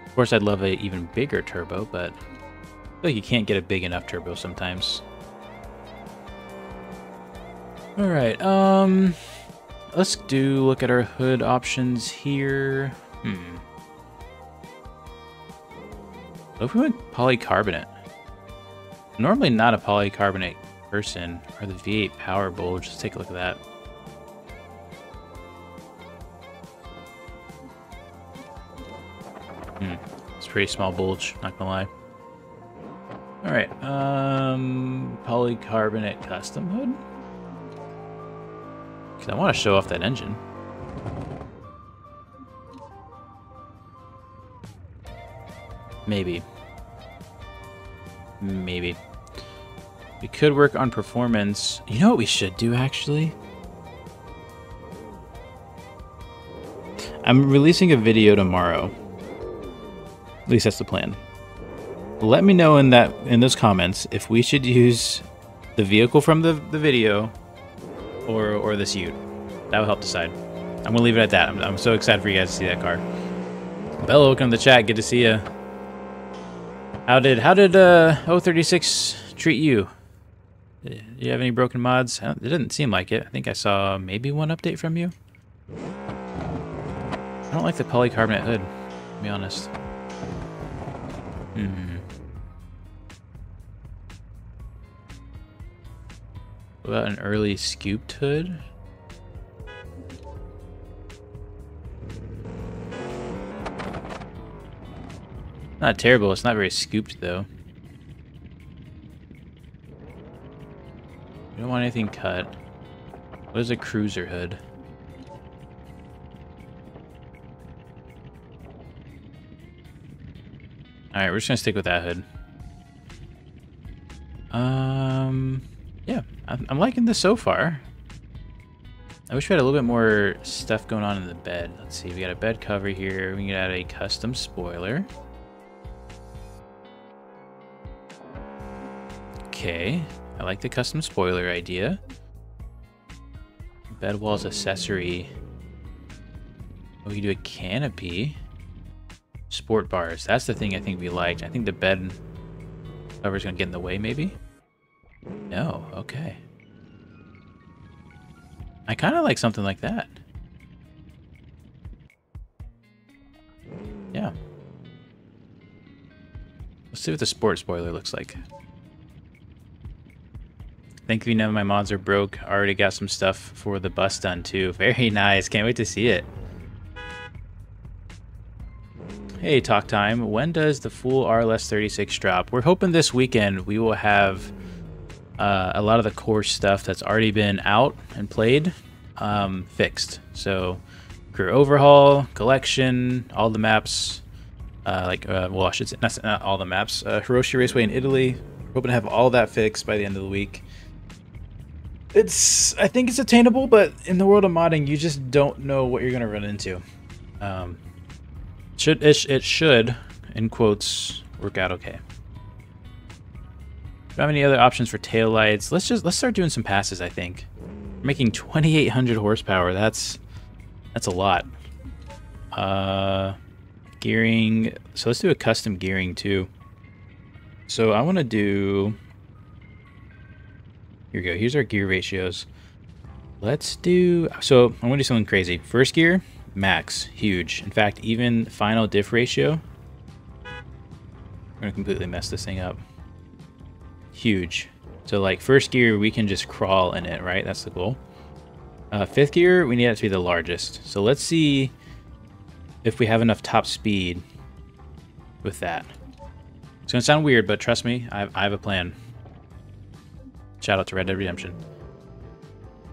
S2: Of course, I'd love an even bigger turbo, but I feel like you can't get a big enough turbo sometimes. All right. Let's look at our hood options here. What if we went polycarbonate? Normally not a polycarbonate person, or the V8 power bulge. Let's take a look at that. It's a pretty small bulge, not gonna lie. All right, polycarbonate custom hood. Because I want to show off that engine. Maybe. Maybe. We could work on performance. You know what we should do, actually? I'm releasing a video tomorrow. At least that's the plan. Let me know in those comments if we should use the vehicle from the video or this Ute. That will help decide. I'm gonna leave it at that. I'm so excited for you guys to see that car. Bello, welcome to the chat. Good to see you. How did 036 treat you? Do you have any broken mods? It didn't seem like it. I think I saw maybe one update from you. I don't like the polycarbonate hood, to be honest. What about an early scooped hood? Not terrible. It's not very scooped, though. We don't want anything cut. What is a cruiser hood? Alright, we're just gonna stick with that hood. Yeah, I'm liking this so far. I wish we had a little bit more stuff going on in the bed. Let's see, we got a bed cover here. We can add a custom spoiler. Okay, I like the custom spoiler idea. Bed walls accessory. We can do a canopy. Sport bars. That's the thing I think we liked. I think the bed cover's gonna get in the way, maybe? No, okay. I kind of like something like that. Yeah. Let's see what the sport spoiler looks like. Thankfully, none of my mods are broke. I already got some stuff for the bus done too. Very nice. Can't wait to see it. Hey, talk time. When does the full RLS 36 drop? We're hoping this weekend we will have a lot of the core stuff that's already been out and played fixed. So career overhaul, collection, all the maps, well, I should say not all the maps. Hiroshi Raceway in Italy. Hoping to have all that fixed by the end of the week. I think it's attainable, but in the world of modding, you just don't know what you're gonna run into. It should, in quotes, work out okay. Do I have any other options for taillights? Let's start doing some passes, I think. We're making 2,800 horsepower. That's a lot. Gearing. So let's do a custom gearing too. So I want to do. Here we go. Here's our gear ratios. Let's do. So I'm gonna do something crazy. First gear, max, huge. In fact, even final diff ratio. We're gonna completely mess this thing up. Huge. So like first gear, we can just crawl in it, right? That's the goal. Fifth gear, we need it to be the largest. So let's see if we have enough top speed with that. It's gonna sound weird, but trust me, I have a plan. Shout out to Red Dead Redemption.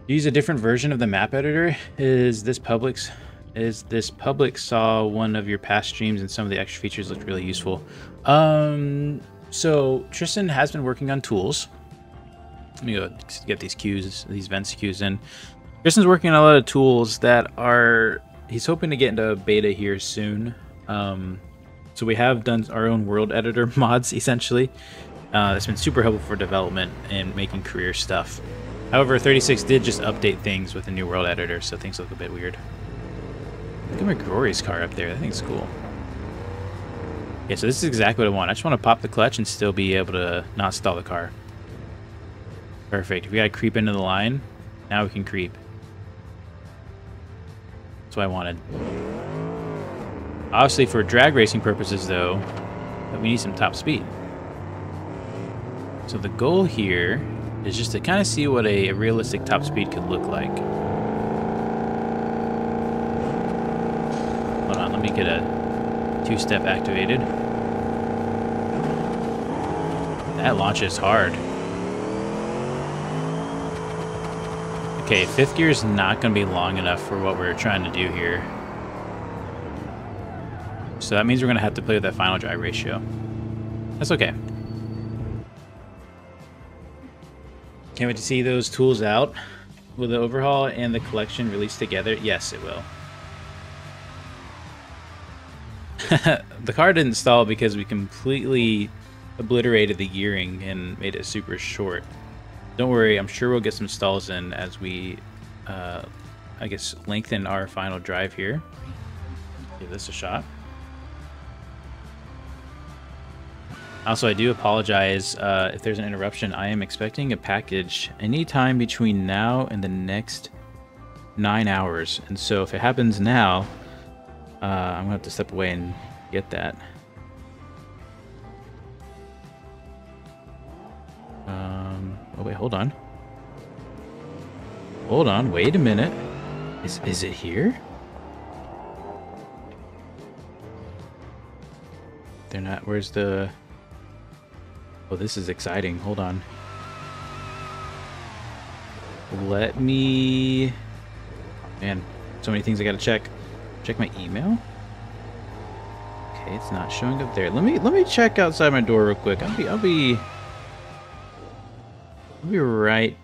S2: Use a different version of the map editor. Is this public saw one of your past streams and some of the extra features looked really useful. So Tristan has been working on tools. Let me go get these vents queues in. Tristan's working on a lot of tools that he's hoping to get into beta here soon. So we have done our own world editor mods essentially. That's been super helpful for development and making career stuff. However, 36 did just update things with a new world editor, so things look a bit weird. Look at McGrory's car up there. That thing's cool. Yeah, so this is exactly what I want. I just want to pop the clutch and still be able to not stall the car. Perfect. If we gotta creep into the line, now we can creep. That's what I wanted. Obviously, for drag racing purposes, though, we need some top speed. So the goal here is just to kind of see what a realistic top speed could look like. Hold on, let me get a two-step activated. That launches hard. Okay, fifth gear is not going to be long enough for what we're trying to do here. So that means we're going to have to play with that final drive ratio. That's okay. Can't wait to see those tools out. Will the overhaul and the collection released together? Yes, it will. The car didn't stall because we completely obliterated the gearing and made it super short. Don't worry, I'm sure we'll get some stalls in as we, I guess, lengthen our final drive here. Give this a shot. Also, I do apologize if there's an interruption. I am expecting a package anytime between now and the next 9 hours. And so if it happens now, I'm gonna have to step away and get that. Oh wait, hold on. Hold on, wait a minute. Is it here? They're not, where's the... Oh, this is exciting. Hold on. Let me... Man, so many things I gotta check. Check my email. Okay, it's not showing up there. Let me check outside my door real quick. I'll be right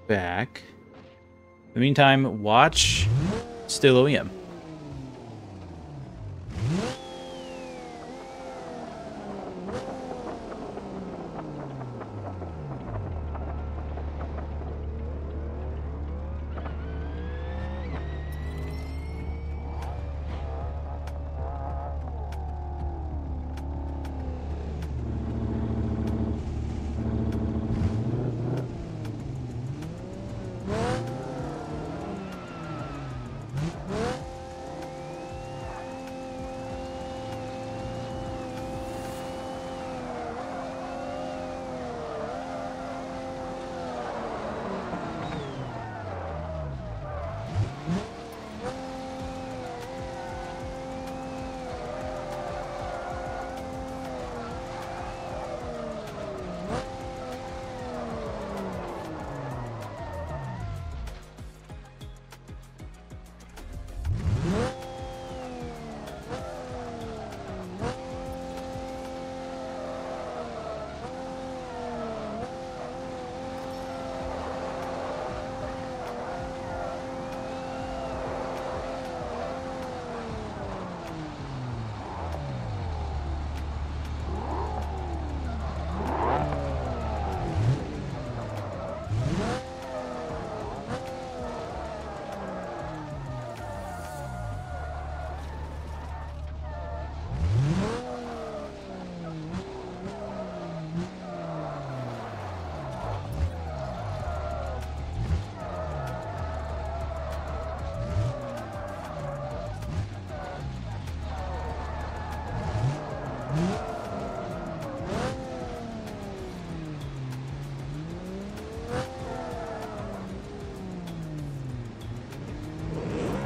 S2: back. the meantime, watch Still OEM.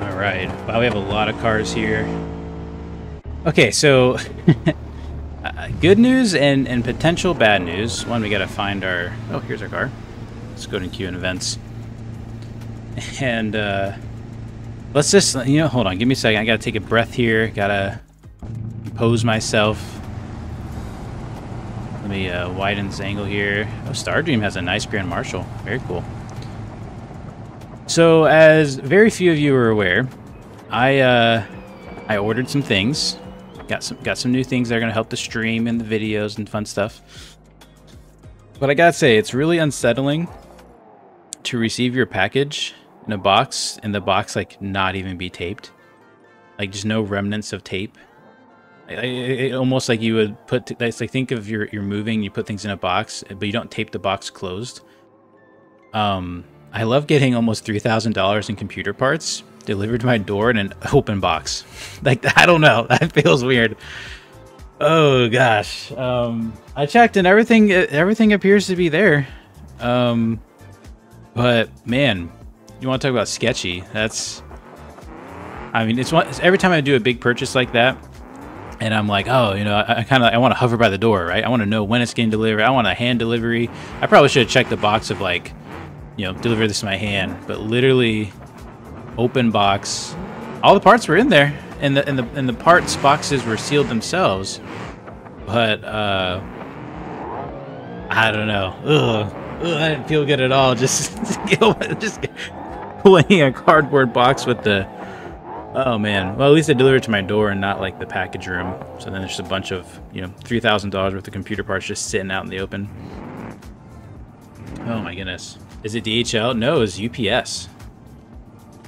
S2: Alright, wow, we have a lot of cars here. Okay, so good news and potential bad news. One, we gotta find our... Oh, here's our car. Let's go to queue and events. And let's just, you know, hold on, give me a second. I gotta take a breath here. Gotta compose myself. Let me widen this angle here. Oh, Stardream has a nice Grand Marshal. Very cool. So, as very few of you are aware, I ordered some things. Got some new things that are gonna help the stream and the videos and fun stuff. But I gotta say, it's really unsettling to receive your package in a box, and the box like not even be taped, like just no remnants of tape. It almost like you would put. It's like, think of you're moving, you put things in a box, but you don't tape the box closed. I love getting almost $3,000 in computer parts delivered to my door in an open box. Like, I don't know, that feels weird. Oh gosh. I checked and everything appears to be there. But man, you want to talk about sketchy? That's, I mean, it's every time I do a big purchase like that, and I'm like, oh, you know, I want to hover by the door, right? I want to know when it's getting delivered. I want a hand delivery. I probably should have checked the box of like, you know, deliver this to my hand, but literally open box. All the parts were in there, and the parts boxes were sealed themselves. But I don't know. Ugh, I didn't feel good at all. Just pulling a cardboard box with the. Oh man. Well, at least they delivered it to my door and not like the package room. So then there's just a bunch of, you know, $3,000 worth of computer parts just sitting out in the open. Oh my goodness. Is it DHL? No, it's UPS.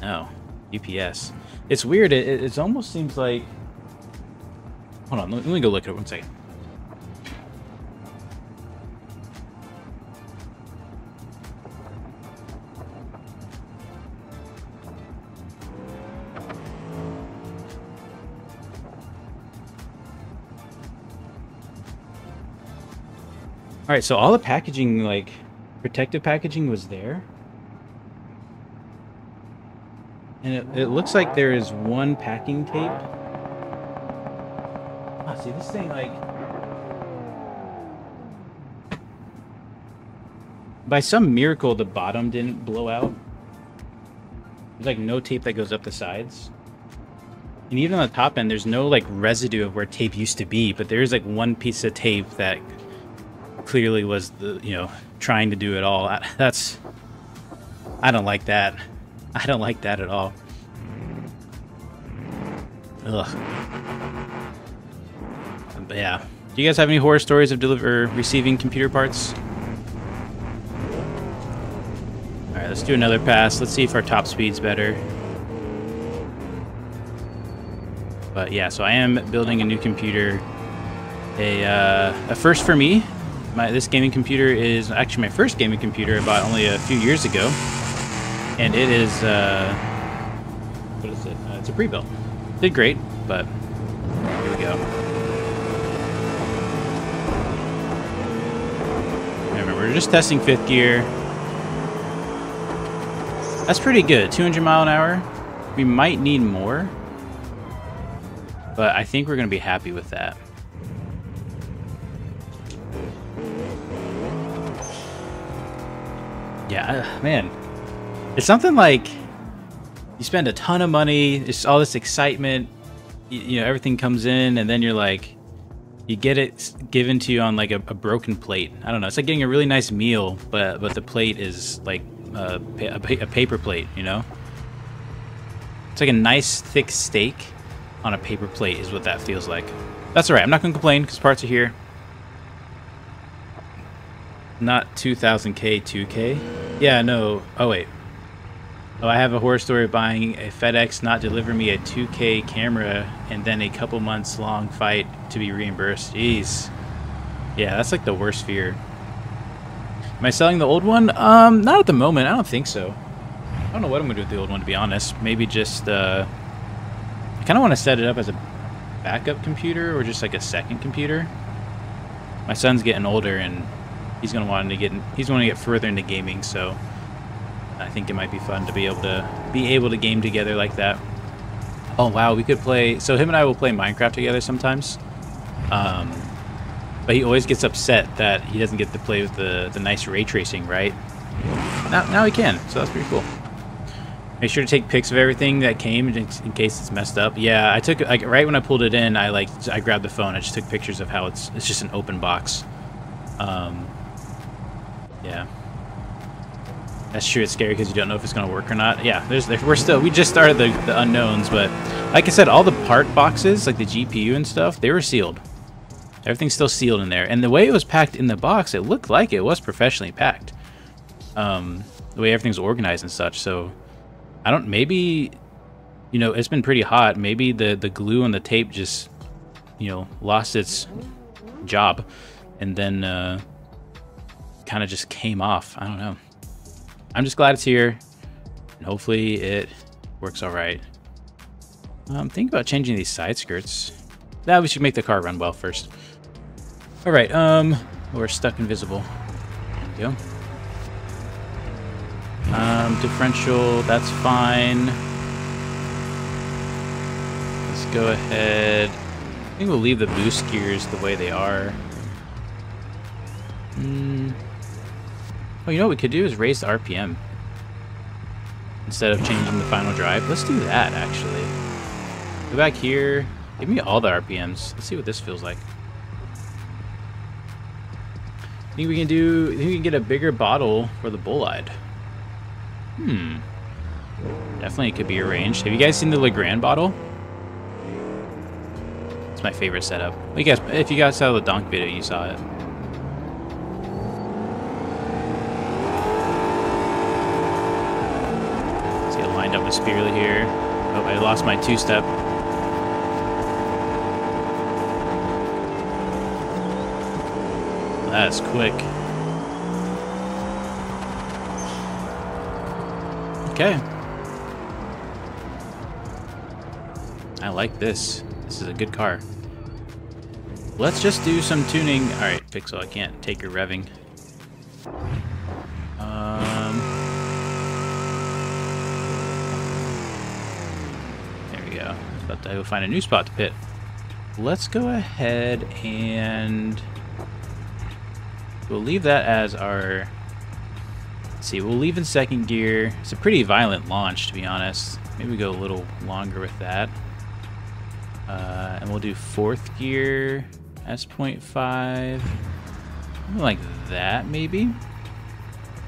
S2: No, UPS. It's weird. It almost seems like... Hold on, let me go look at it 1 second. All right, so all the packaging, like... protective packaging was there, and it looks like there is one packing tape. Ah, see this thing, like, by some miracle the bottom didn't blow out. There's like no tape that goes up the sides, and even on the top end there's no like residue of where tape used to be, but there's like one piece of tape that clearly was the, you know, trying to do it all. I don't like that. I don't like that at all. Ugh. But yeah. Do you guys have any horror stories of receiving computer parts? Alright, let's do another pass. Let's see if our top speed's better. But yeah, so I am building a new computer. A first for me. This gaming computer is actually my first gaming computer I bought only a few years ago. And it is, what is it? It's a pre-built. Did great, but here we go. Remember, we're just testing 5th gear. That's pretty good, 200 mile an hour. We might need more, but I think we're gonna be happy with that. Yeah, man. It's something like you spend a ton of money, it's all this excitement, you know, everything comes in, and then you're like, you get it given to you on like a broken plate. I don't know, it's like getting a really nice meal, but the plate is like a paper plate, you know? It's like a nice thick steak on a paper plate is what that feels like. That's alright, I'm not gonna complain because parts are here. Not 2000K, 2K. Yeah, no, oh wait. Oh, I have a horror story of buying a FedEx not deliver me a 2K camera and then a couple months long fight to be reimbursed. Jeez. Yeah, that's like the worst fear. Am I selling the old one? Not at the moment. I don't think so. I don't know what I'm gonna do with the old one, to be honest. Maybe just, I kind of want to set it up as a backup computer or just like a second computer. My son's getting older and he's gonna want to get further into gaming, so I think it might be fun to be able to game together like that. Oh wow, we could play. So him and I will play Minecraft together sometimes. But he always gets upset that he doesn't get to play with the nice ray tracing, right? Now he can, so that's pretty cool. Make sure to take pics of everything that came in case it's messed up. Yeah, I took like right when I pulled it in, I grabbed the phone. I just took pictures of how it's just an open box. Yeah. That's true, it's scary because you don't know if it's going to work or not. Yeah, we just started the unknowns, but like I said, all the part boxes, like the GPU and stuff, they were sealed. Everything's still sealed in there. And the way it was packed in the box, it looked like it was professionally packed. The way everything's organized and such, so maybe, you know, it's been pretty hot. Maybe the glue and the tape just, you know, lost its job and then kind of just came off. I don't know. I'm just glad it's here, and hopefully it works all right. I'm thinking about changing these side skirts. We should make the car run well first. All right, we're stuck invisible. There we go. Differential, that's fine. Let's go ahead. I think we'll leave the boost gears the way they are. Oh, you know what we could do is raise the RPM instead of changing the final drive. Let's do that, actually. Go back here. Give me all the RPMs. Let's see what this feels like. I think we can get a bigger bottle for the bolide. Definitely could be arranged. Have you guys seen the Legrand bottle? It's my favorite setup. If you guys saw the donk video, you saw it. Lined up with Spearly here. Oh, I lost my two-step. That's quick. Okay. I like this. This is a good car. Let's just do some tuning. All right, Pixel, I can't take your revving. But I will find a new spot to pit. Let's go ahead and we'll leave that as our. Let's see, we'll leave in second gear. It's a pretty violent launch, to be honest. Maybe we go a little longer with that. And we'll do fourth gear as 0.5. Something like that, maybe.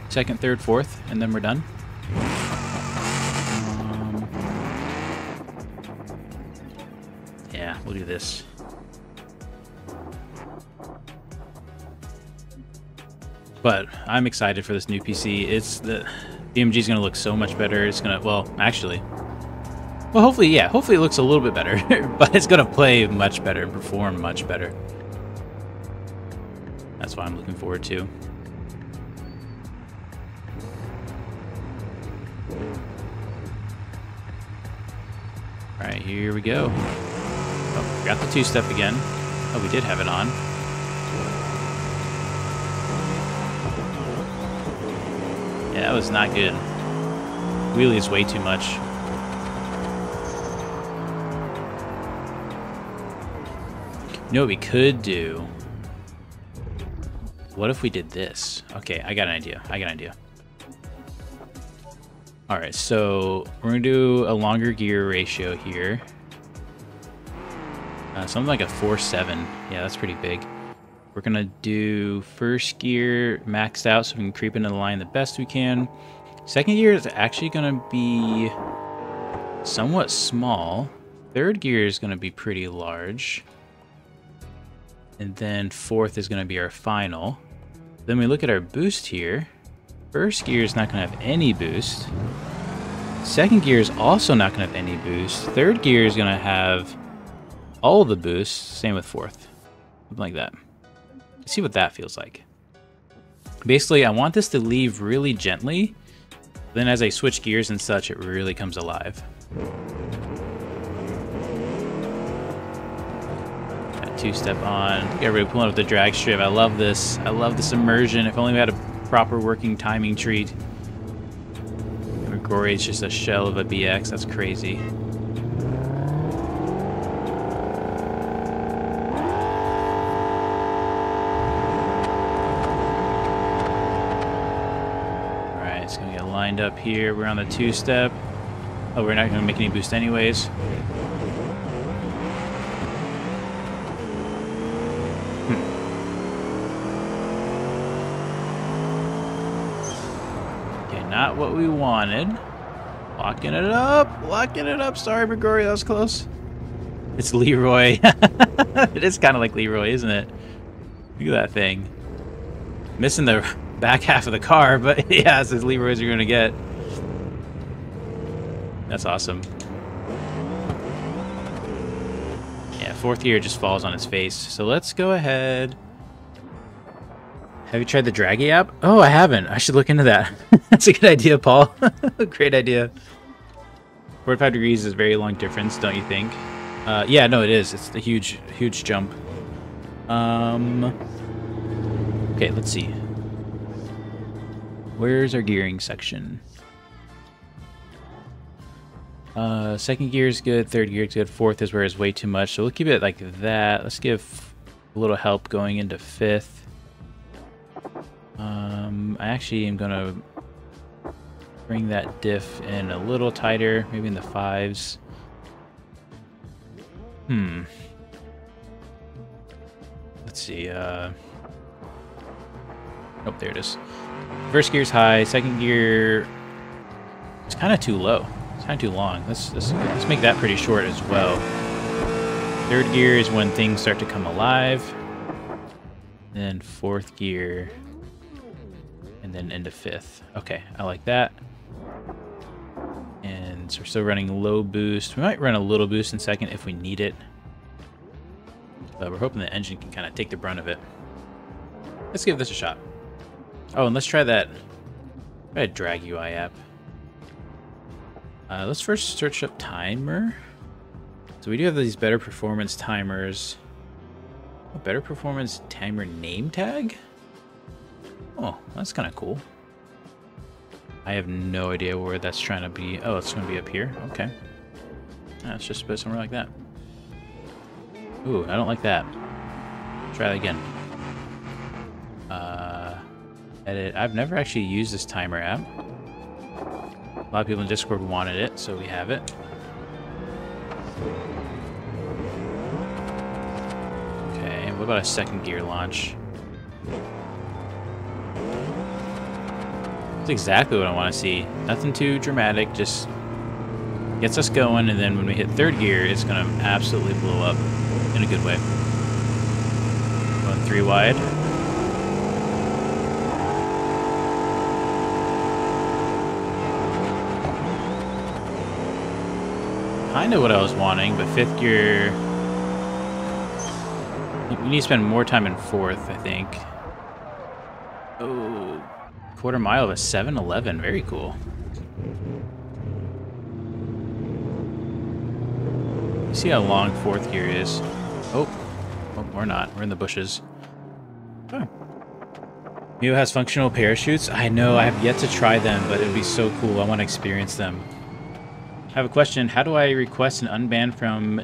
S2: Second, third, fourth, and then we're done. Yeah, we'll do this. But I'm excited for this new PC. BeamNG is going to look so much better. It's going to, well, actually, well, hopefully, yeah, hopefully it looks a little bit better, but it's going to play much better and perform much better. That's what I'm looking forward to. All right, here we go. Oh, forgot the two-step again. Oh, we did have it on. Yeah, that was not good. Wheelie is way too much. You know what we could do? What if we did this? Okay, I got an idea. All right, so we're gonna do a longer gear ratio here. Something like a 4/7. Yeah, that's pretty big. We're gonna do first gear maxed out so we can creep into the line the best we can. Second gear is actually gonna be somewhat small. Third gear is gonna be pretty large. And then fourth is gonna be our final. Then we look at our boost here. First gear is not gonna have any boost. Second gear is also not gonna have any boost. Third gear is gonna have all the boosts. Same with fourth. Something like that. See what that feels like. Basically, I want this to leave really gently. Then as I switch gears and such, it really comes alive. Got two-step on. Got everybody pulling up the drag strip. I love this. I love this immersion. If only we had a proper working timing tree. Grigori is just a shell of a BX. That's crazy. It's gonna get lined up here. We're on the two-step. Oh, we're not gonna make any boost anyways. Okay, not what we wanted. Locking it up. Sorry, Grigori, that was close. It's Leroy. It is kind of like Leroy, isn't it? Look at that thing. Missing the back half of the car, but yeah, it's as Leroy as you're gonna get. That's awesome. Yeah, fourth gear just falls on its face. So let's go ahead. Have you tried the Draggy app? Oh, I haven't. I should look into that. That's a good idea, Paul. Great idea. 45 degrees is a very long difference, don't you think? Yeah, no, it is. It's a huge jump. Okay, let's see. Where's our gearing section? Second gear is good, third gear is good, fourth is where it's way too much. So we'll keep it like that. Let's give a little help going into fifth. I actually am gonna bring that diff in a little tighter, maybe in the fives. Let's see. Oh, there it is. First gear's high. Second gear, it's kind of too low. It's kind of too long. Let's make that pretty short as well. Third gear is when things start to come alive. Then fourth gear, and then into fifth. Okay, I like that. And so we're still running low boost. We might run a little boost in second if we need it. But we're hoping the engine can kind of take the brunt of it. Let's give this a shot. Oh, and let's try that Drag UI app. Let's first search up timer. So we do have these better performance timers. A better performance timer name tag? Oh, that's kind of cool. I have no idea where that's trying to be. Oh, it's going to be up here. Okay. Let's just put it somewhere like that. Ooh, I don't like that. Try that again. Edit. I've never actually used this timer app. A lot of people in Discord wanted it, so we have it. Okay, what about a second gear launch? That's exactly what I want to see. Nothing too dramatic, just Gets us going, and then when we hit third gear, it's going to absolutely blow up in a good way. Going 3 wide. Kind of what I was wanting, but 5th gear... We need to spend more time in 4th, I think. Oh, quarter mile of a 7-11. Very cool. You see how long 4th gear is. Oh, we're not. We're in the bushes. Oh. Mio has functional parachutes. I know. I have yet to try them, but it would be so cool. I want to experience them. I have a question. How do I request an unban from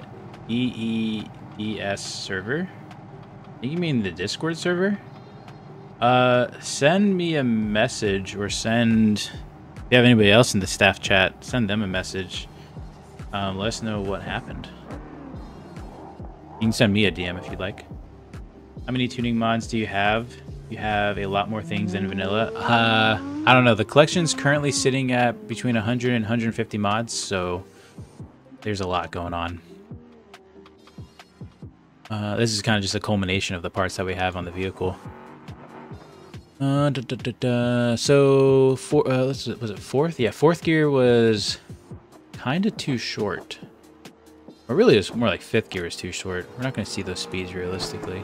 S2: EEDS server? I think you mean the Discord server? Send me a message, or send... If you have anybody else in the staff chat, send them a message. Let us know what happened. You can send me a DM if you'd like. How many tuning mods do you have? You have a lot more things than vanilla. I don't know. The collection's currently sitting at between 100 and 150 mods, so there's a lot going on. This is kind of just a culmination of the parts that we have on the vehicle. So, was it 4th? Yeah, 4th gear was kind of too short. Or really, it's more like 5th gear is too short. We're not going to see those speeds realistically.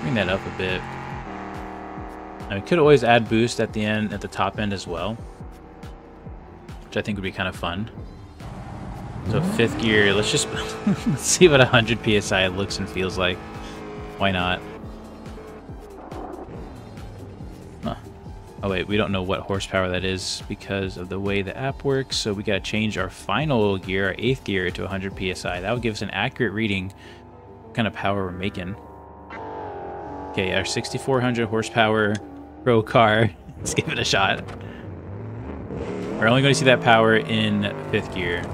S2: Bring that up a bit. Now, we could always add boost at the end, at the top end as well, which I think would be kind of fun. So 5th gear, let's just let's see what 100 PSI looks and feels like. Why not? Huh. Oh wait, we don't know what horsepower that is because of the way the app works, so we gotta change our final gear, our 8th gear, to 100 PSI. That would give us an accurate reading what kind of power we're making. Okay, our 6,400 horsepower pro car. Let's give it a shot. We're only going to see that power in 5th gear.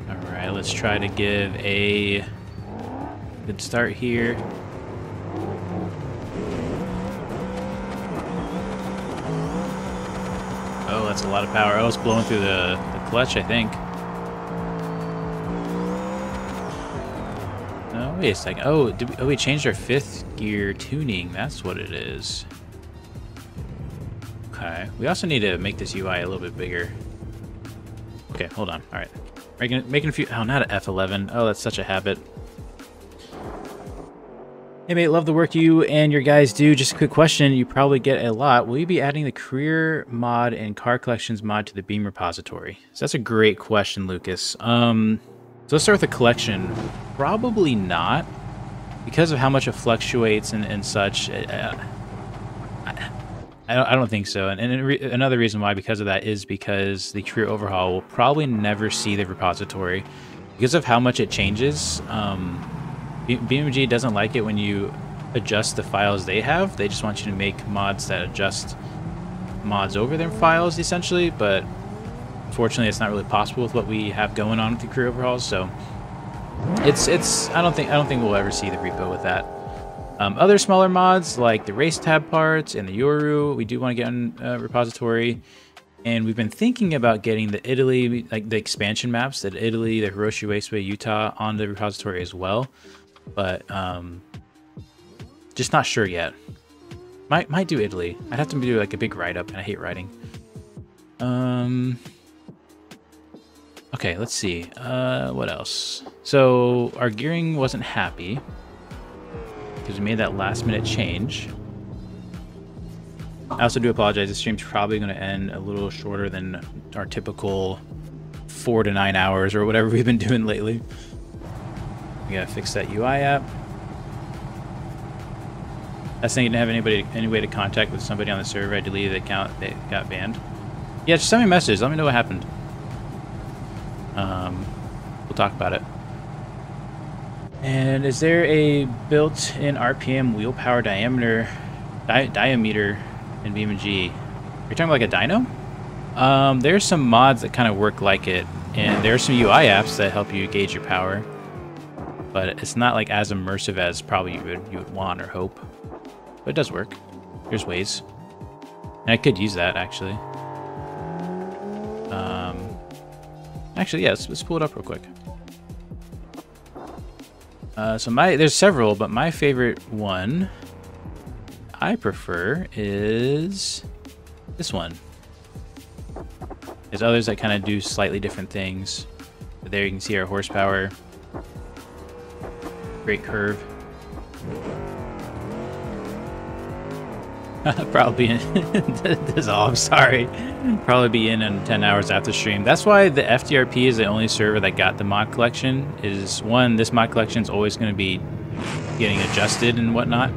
S2: Alright, let's try to give a good start here. Oh, that's a lot of power. Oh, it's blowing through the clutch, I think. Oh, wait a second. Oh, we changed our 5th gear tuning. That's what it is. Okay. We also need to make this UI a little bit bigger. Okay, hold on. All right. Making a few... Oh, not an F11. Oh, that's such a habit. Hey mate, love the work you and your guys do. Just a quick question, you probably get a lot. Will you be adding the career mod and car collections mod to the Beam repository? So that's a great question, Lucas. So let's start with the collection. Probably not, because of how much it fluctuates and such. I don't think so. And another reason why, because of that, is because the career overhaul will probably never see the repository because of how much it changes. BeamNG doesn't like it when you adjust the files they have. They just want you to make mods that adjust mods over their files, essentially. But unfortunately, it's not really possible with what we have going on with the career overhauls. So it's I don't think we'll ever see the repo with that. Other smaller mods like the race tab parts and the Yoru, we do want to get on repository. And we've been thinking about getting the Italy, like the expansion maps, the Italy, the Hiroshi Raceway, Utah, on the repository as well. But just not sure yet. Might do Italy. I'd have to do like a big write-up, and I hate writing. Okay, let's see. What else? So our gearing wasn't happy because we made that last-minute change. I also do apologize. This stream's probably going to end a little shorter than our typical 4 to 9 hours or whatever we've been doing lately. We gotta fix that UI app. That's saying you didn't have any way to contact with somebody on the server. I deleted the account. They got banned. Yeah, just send me a message. Let me know what happened. We'll talk about it. And is there a built-in RPM wheel power diameter in BeamNG? You're talking about like a dyno? There's some mods that kind of work like it, and there are some UI apps that help you gauge your power. but it's not like as immersive as probably you would want or hope. But it does work. There's ways. And I could use that, actually. Actually, yeah, let's pull it up real quick. So there's several, but my favorite one I prefer is this one. There's others that kind of do slightly different things. But there you can see our horsepower. Great curve. Probably I'm sorry. Probably be in 10 hours after stream. That's why the FTRP is the only server that got the mod collection. Is one, this mod collection is always going to be getting adjusted and whatnot.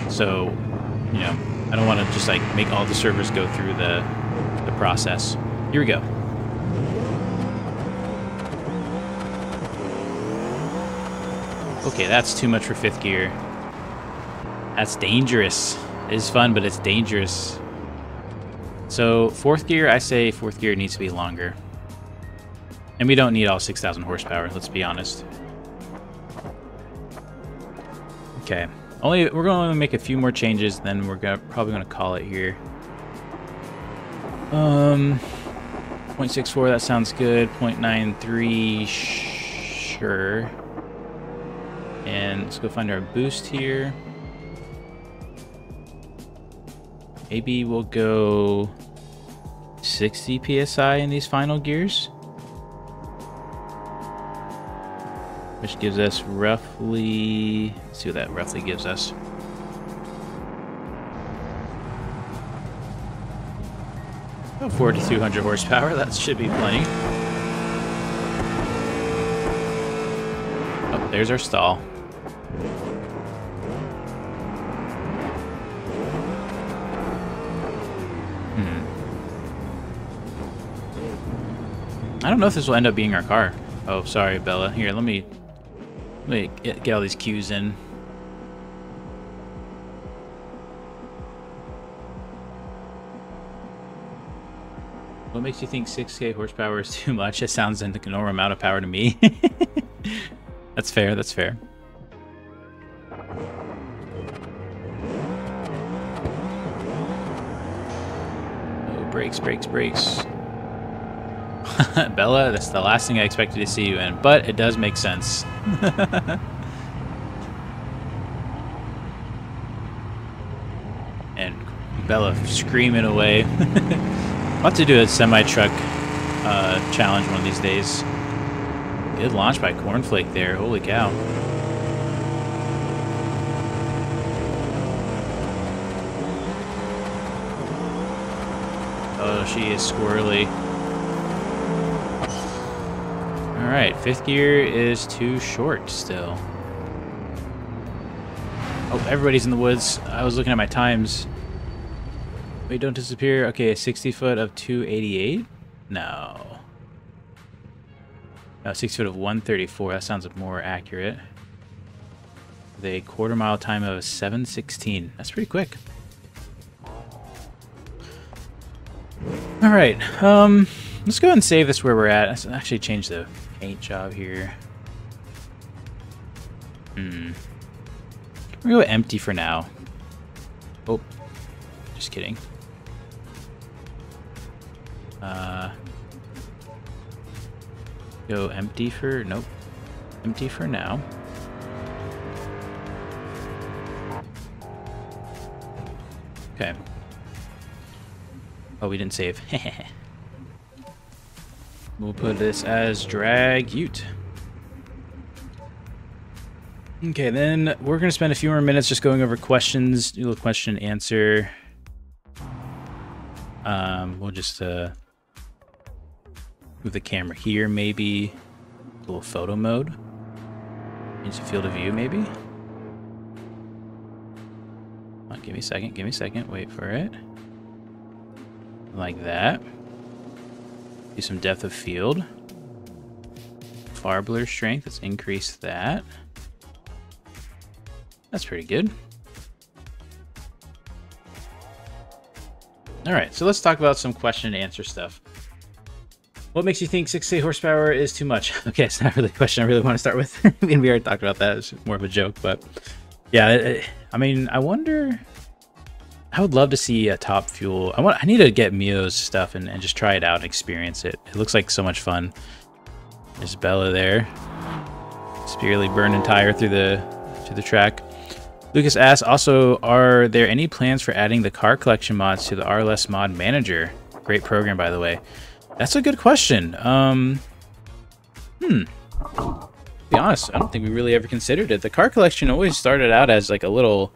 S2: So, you know, I don't want to just like make all the servers go through the process. Here we go. Okay, that's too much for 5th gear. That's dangerous. It is fun, but it's dangerous. So 4th gear, I say 4th gear needs to be longer. And we don't need all 6,000 horsepower, let's be honest. Okay. We're going to make a few more changes, then we're probably going to call it here. 0.64, that sounds good. 0.93, sure. And let's go find our boost here. Maybe we'll go 60 PSI in these final gears. Which gives us roughly, let's see what that roughly gives us. About 4,200 horsepower, that should be plenty. Oh, there's our stall. I don't know if this will end up being our car. Oh, sorry, Bella. Here, let me get all these cues in. What makes you think 6K horsepower is too much? It sounds like a normal amount of power to me. That's fair, that's fair. Oh, brakes, brakes, brakes. Bella, that's the last thing I expected to see you in, but it does make sense. And Bella screaming away. I'll have to do a semi-truck challenge one of these days. Good launch by Cornflake there, holy cow. Oh, she is squirrely. Alright, 5th gear is too short still. Oh, everybody's in the woods. I was looking at my times. Wait, don't disappear. Okay, a 60 foot of 288? No. No, 60 foot of 134. That sounds more accurate. With a quarter-mile time of 7:16. That's pretty quick. Alright, let's go ahead and save this where we're at. Let's actually change the paint job here. We're gonna go empty for now. Oh, just kidding. Go empty for, nope. Empty for now. Okay. Oh, we didn't save. We'll put this as drag ute. Okay, then we're going to spend a few more minutes just going over questions, do a little question and answer. We'll just move the camera here, maybe. A little photo mode. Change the field of view, maybe. Oh, give me a second, wait for it. Like that. Do some depth of field. Far blur strength, let's increase that. That's pretty good. All right, so let's talk about some question and answer stuff. What makes you think 68 horsepower is too much? Okay, it's not really a question I really want to start with. I mean, we already talked about that. It's more of a joke, but yeah, I mean, I wonder. I would love to see a top fuel. I need to get Mio's stuff and just try it out and experience it. It looks like so much fun. There's Bella there, severely burning tire through the track. Lucas asks, also, are there any plans for adding the car collection mods to the RLS mod manager? Great program, by the way. That's a good question. To be honest, I don't think we really ever considered it. The car collection always started out as like a little,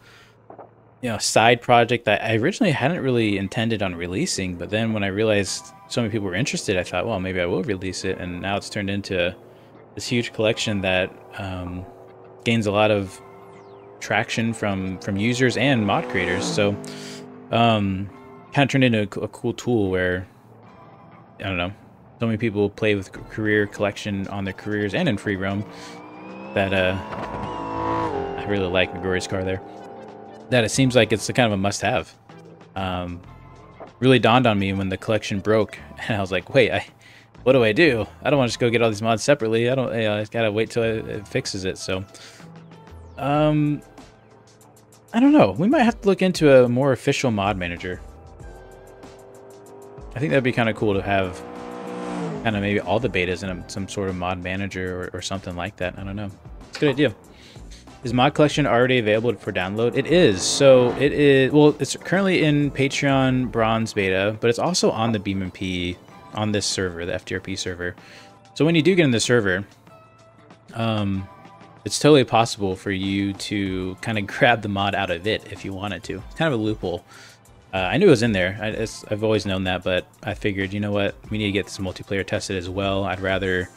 S2: side project that I originally hadn't really intended on releasing. But then when I realized so many people were interested, I thought, well, maybe I will release it. And now it's turned into this huge collection that gains a lot of traction from users and mod creators. So kind of turned into a cool tool where, I don't know, so many people play with career collection on their careers and in free roam that I really like McGrory's car there. That it seems like it's a kind of a must-have. Really dawned on me when the collection broke, and I was like, wait, what do? I don't want to just go get all these mods separately. I gotta wait till it fixes it. So I don't know, we might have to look into a more official mod manager. I think that'd be kind of cool to have kind of maybe all the betas in some sort of mod manager or something like that. I don't know. It's a good idea. Is mod collection already available for download? It is. So it is. Well, it's currently in Patreon Bronze beta, but it's also on the BeamNG on this server, the FTRP server. So when you do get in the server, it's totally possible for you to kind of grab the mod out of it if you wanted to. It's kind of a loophole. I knew it was in there. I've always known that, but I figured, you know what, we need to get this multiplayer tested as well. I'd rather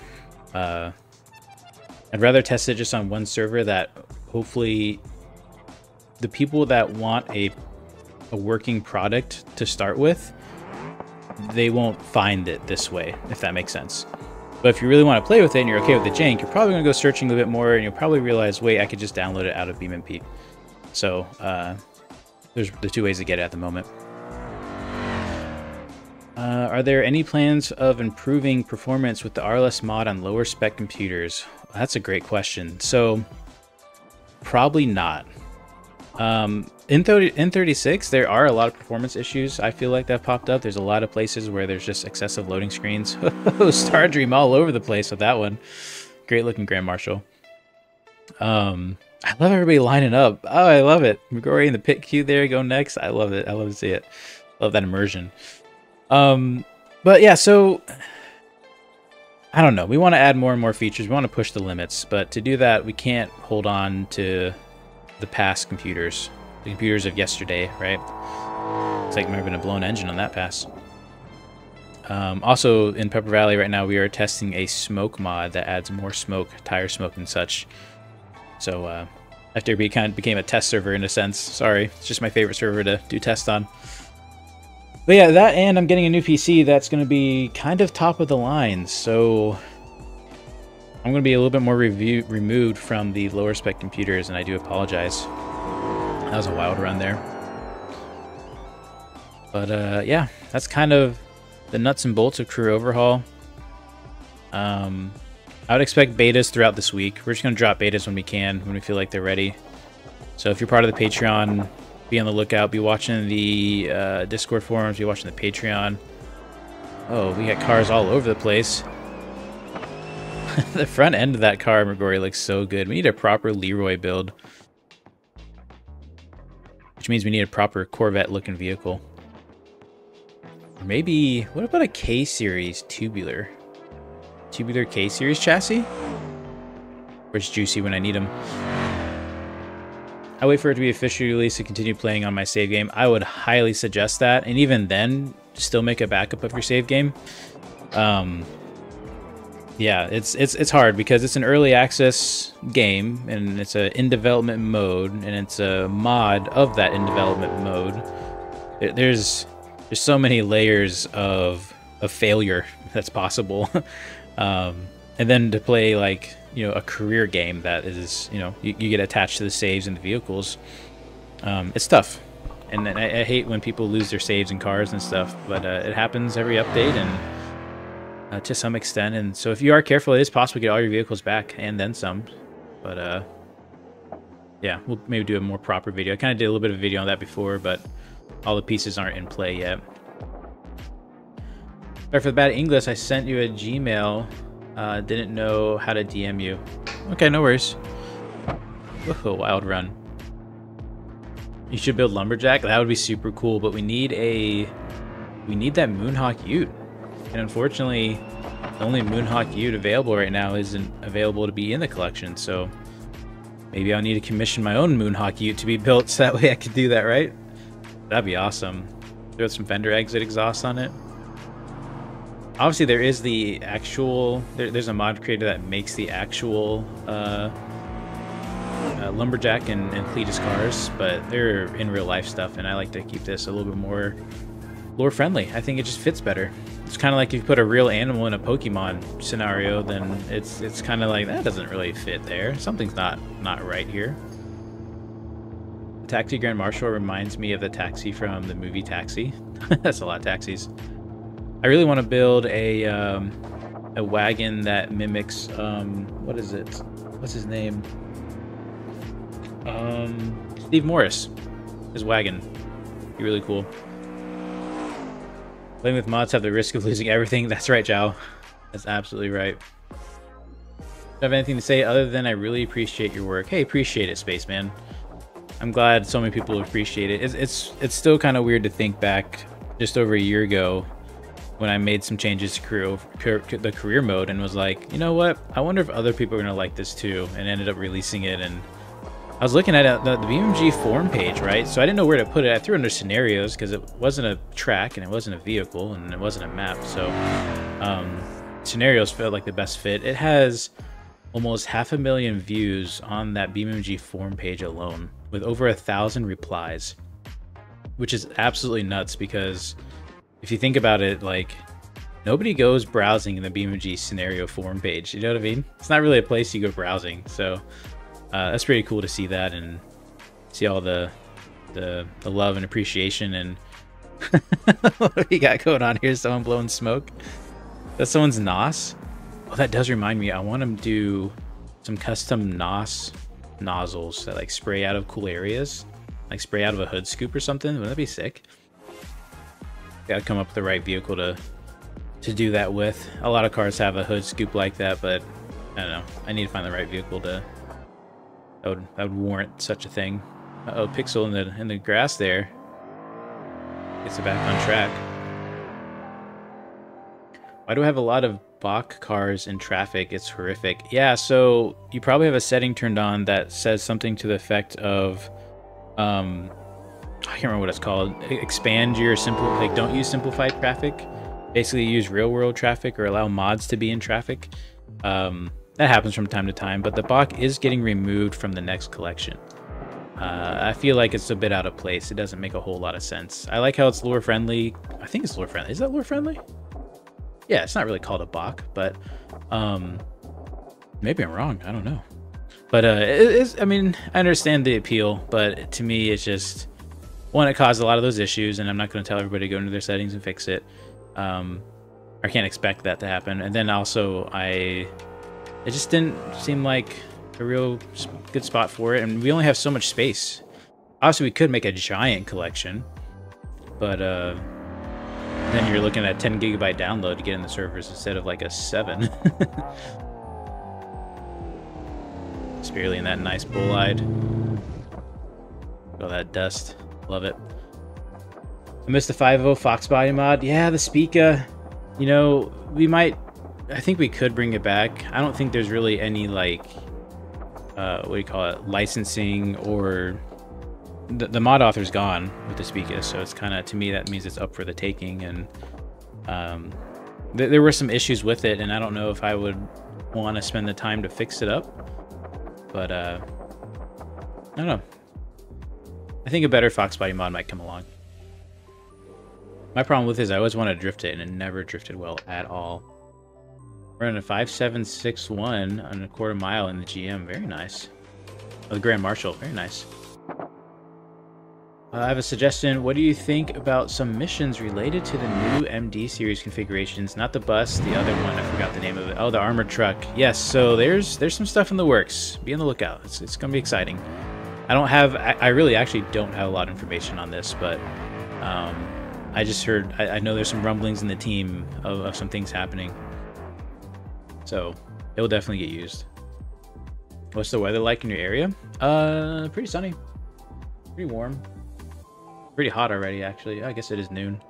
S2: test it just on one server that hopefully the people that want a working product to start with, they won't find it this way, if that makes sense. But if you really want to play with it and you're okay with the jank, you're probably going to go searching a bit more and you'll probably realize, wait, I could just download it out of BeamNG. So there's the two ways to get it at the moment. Are there any plans of improving performance with the RLS mod on lower spec computers? That's a great question. So probably not. In 36, there are a lot of performance issues. I feel like that popped up. There's a lot of places where there's just excessive loading screens. Star Dream all over the place with that one. Great looking Grand Marshal. I love everybody lining up. Oh, I love it. McGrory in the pit queue there, go next. I love it. I love to see it. Love that immersion. But yeah, so I don't know. We want to add more and more features. We want to push the limits, but to do that, we can't hold on to the past computers, the computers of yesterday, right? It's like there might have been a blown engine on that pass. Also, in Pepper Valley right now, we are testing a smoke mod that adds more smoke, tire smoke and such. So FTRP kind of became a test server in a sense. Sorry, it's just my favorite server to do tests on. But yeah, that, and I'm getting a new PC that's going to be kind of top of the line. So I'm going to be a little bit more removed from the lower spec computers, and I do apologize. That was a wild run there. But yeah, that's kind of the nuts and bolts of crew overhaul. I would expect betas throughout this week. We're just going to drop betas when we can, when we feel like they're ready. So if you're part of the Patreon, be on the lookout. Be watching the Discord forums. Be watching the Patreon. Oh, we got cars all over the place. The front end of that car, McGrory, looks so good. We need a proper Leroy build. Which means we need a proper Corvette-looking vehicle. Or maybe, what about a K-Series tubular? Tubular K-Series chassis? Where's Juicy when I need him? I wait for it to be officially released to continue playing on my save game. I would highly suggest that, and even then, still make a backup of your save game. Yeah, it's hard because it's an early access game, and it's a in development mode, and it's a mod of that in development mode. There's so many layers of failure that's possible. And then to play like, you know, a career game that is, you know, you get attached to the saves and the vehicles. It's tough. And I hate when people lose their saves in cars and stuff, but it happens every update, and to some extent. And so if you are careful, it is possible to get all your vehicles back and then some. But yeah, we'll maybe do a more proper video. I kind of did a little bit of a video on that before, but all the pieces aren't in play yet. Sorry for the bad English. I sent you a Gmail. Didn't know how to DM you. Okay, no worries. Whoa, wild run. You should build Lumberjack. That would be super cool, but we need that Moonhawk Ute. And unfortunately, the only Moonhawk Ute available right now isn't available to be in the collection, so maybe I'll need to commission my own Moonhawk Ute to be built so that way I could do that, right? That'd be awesome. Throw some fender exit exhaust on it. Obviously, there is the actual... There's a mod creator that makes the actual Lumberjack and Cletus cars, but they're in real life stuff, and I like to keep this a little bit more lore friendly. I think it just fits better. It's kind of like if you put a real animal in a Pokemon scenario, then it's kind of like that doesn't really fit there. Something's not right here. The Taxi Grand Marshal reminds me of the taxi from the movie Taxi. That's a lot of taxis. I really want to build a wagon that mimics what is it? What's his name? Steve Morris. His wagon. Be really cool. Playing with mods have the risk of losing everything. That's right, Zhao. That's absolutely right. Do you have anything to say other than I really appreciate your work? Hey, appreciate it, Spaceman. I'm glad so many people appreciate it. It's still kind of weird to think back just over a year ago when I made some changes to the career mode and was like, you know what? I wonder if other people are going to like this too, and ended up releasing it. And I was looking at the BeamNG forum page, right? So I didn't know where to put it. I threw it under scenarios because it wasn't a track and it wasn't a vehicle and it wasn't a map. So scenarios felt like the best fit. It has almost 500,000 views on that BeamNG forum page alone with over 1,000 replies, which is absolutely nuts because if you think about it, like nobody goes browsing in the BeamNG scenario forum page. You know what I mean? It's not really a place you go browsing. So that's pretty cool to see that and see all the love and appreciation. And what we got going on here? Someone blowing smoke. That's someone's NOS. Oh, that does remind me. I want to do some custom NOS nozzles that like spray out of cool areas, like spray out of a hood scoop or something. Wouldn't that be sick? Gotta come up with the right vehicle to do that with. A lot of cars have a hood scoop like that, but I don't know. I need to find the right vehicle that would warrant such a thing. Uh-oh, Pixel in the grass there. Gets it back on track. Why do I have a lot of Bach cars in traffic? It's horrific. Yeah, so you probably have a setting turned on that says something to the effect of I can't remember what it's called. Expand your don't use simplified traffic. Basically use real world traffic or allow mods to be in traffic. That happens from time to time, but the Bach is getting removed from the next collection. I feel like it's a bit out of place. It doesn't make a whole lot of sense. I like how it's lore friendly. I think it's lore friendly. Is that lore friendly? Yeah, it's not really called a Bach, but maybe I'm wrong. I don't know. But I mean, I understand the appeal, but to me, it's just one, it caused a lot of those issues, and I'm not going to tell everybody to go into their settings and fix it. I can't expect that to happen. And then also, it just didn't seem like a real good spot for it, and we only have so much space. Obviously, we could make a giant collection, but then you're looking at a 10 gigabyte download to get in the servers instead of like a 7. Just barely in that nice bull-eyed. All that dust. Love it. I missed the 5.0 Fox body mod. Yeah, the Spica. You know, I think we could bring it back. I don't think there's really any, like, what do you call it, licensing or... The mod author's gone with the Spica, so it's kind of, to me, that means it's up for the taking, and there were some issues with it, and I don't know if I would want to spend the time to fix it up, but I don't know. I think a better Fox body mod might come along. My problem with it is I always want to drift it, and it never drifted well at all. We're in a 5761 on a quarter mile in the GM. Very nice. Oh, the Grand Marshal. Very nice. I have a suggestion. What do you think about some missions related to the new MD series configurations? Not the bus, the other one. I forgot the name of it. Oh, the armored truck. Yes. So there's some stuff in the works. Be on the lookout. It's gonna be exciting. I really actually don't have a lot of information on this, but I just heard. I know there's some rumblings in the team of some things happening. So it will definitely get used. What's the weather like in your area? Pretty sunny, pretty warm. Pretty hot already, actually. I guess it is noon.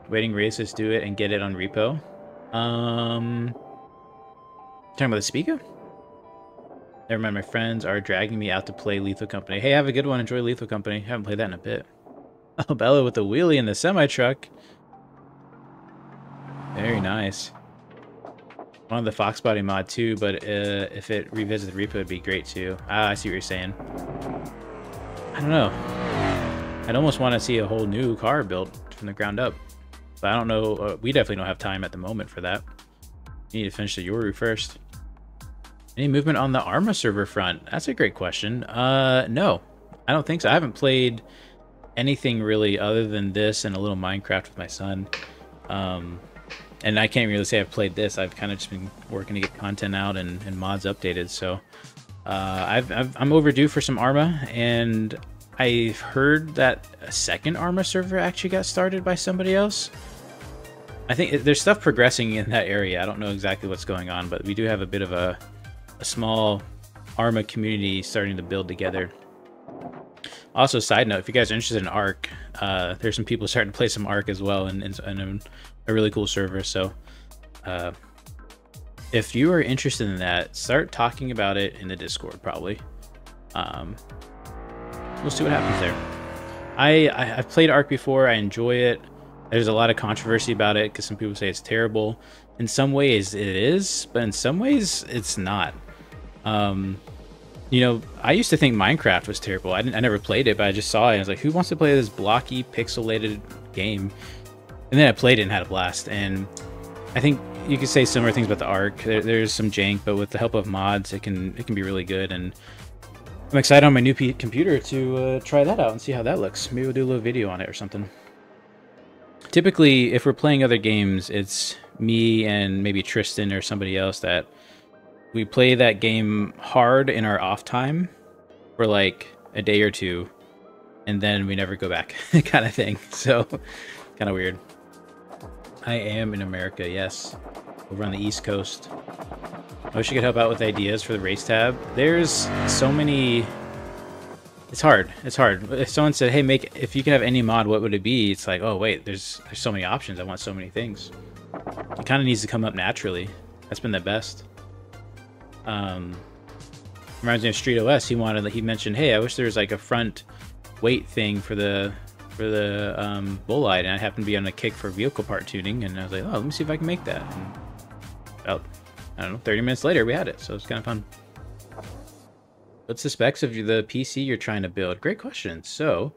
S2: Waiting Raceless do it and get it on repo. Talking about the speaker? Never mind, my friends are dragging me out to play Lethal Company. Hey, have a good one. Enjoy Lethal Company. Haven't played that in a bit. Oh, Bella with the wheelie in the semi-truck. Very nice. I wanted the Fox Body mod too, but if it revisits the repo, it'd be great too. Ah, I see what you're saying. I don't know. I'd almost want to see a whole new car built from the ground up. But I don't know. We definitely don't have time at the moment for that. You need to finish the Yoru first. Any movement on the Arma server front? That's a great question. No. I don't think so. I haven't played anything really other than this and a little Minecraft with my son. And I can't really say I've played this. I've kind of just been working to get content out and mods updated. So I'm overdue for some Arma, and I've heard that a second Arma server actually got started by somebody else. I think there's stuff progressing in that area. I don't know exactly what's going on, but we do have a bit of a small Arma community starting to build together. Also, side note, if you guys are interested in Ark, there's some people starting to play some Ark as well, and a really cool server. So if you are interested in that, start talking about it in the Discord, probably. We'll see what happens there. I've played Ark before. I enjoy it. There's a lot of controversy about it because some people say it's terrible. In some ways it is, but in some ways it's not. You know, I used to think Minecraft was terrible. I never played it, but I just saw it and I was like, who wants to play this blocky, pixelated game? And then I played it and had a blast. And I think you could say similar things about the Ark. There's some jank, but with the help of mods, it can be really good. And I'm excited on my new computer to try that out and see how that looks. Maybe we'll do a little video on it or something. Typically, if we're playing other games, it's me and maybe Tristan or somebody else that we play that game hard in our off time for like a day or two, and then we never go back, kind of thing. So, kind of weird. I am in America, yes. Over on the East Coast. I wish you could help out with ideas for the race tab. There's so many... It's hard. It's hard. If someone said, hey, if you could have any mod, what would it be? It's like, oh, wait, there's so many options. I want so many things. It kind of needs to come up naturally. That's been the best. Reminds me of Street OS. He mentioned, hey, I wish there was like a front weight thing for the Bolide, and I happened to be on a kick for vehicle part tuning, and I was like, oh, let me see if I can make that. And about, I don't know, 30 minutes later, we had it, so it's kind of fun. What's the specs of the PC you're trying to build? Great question. So,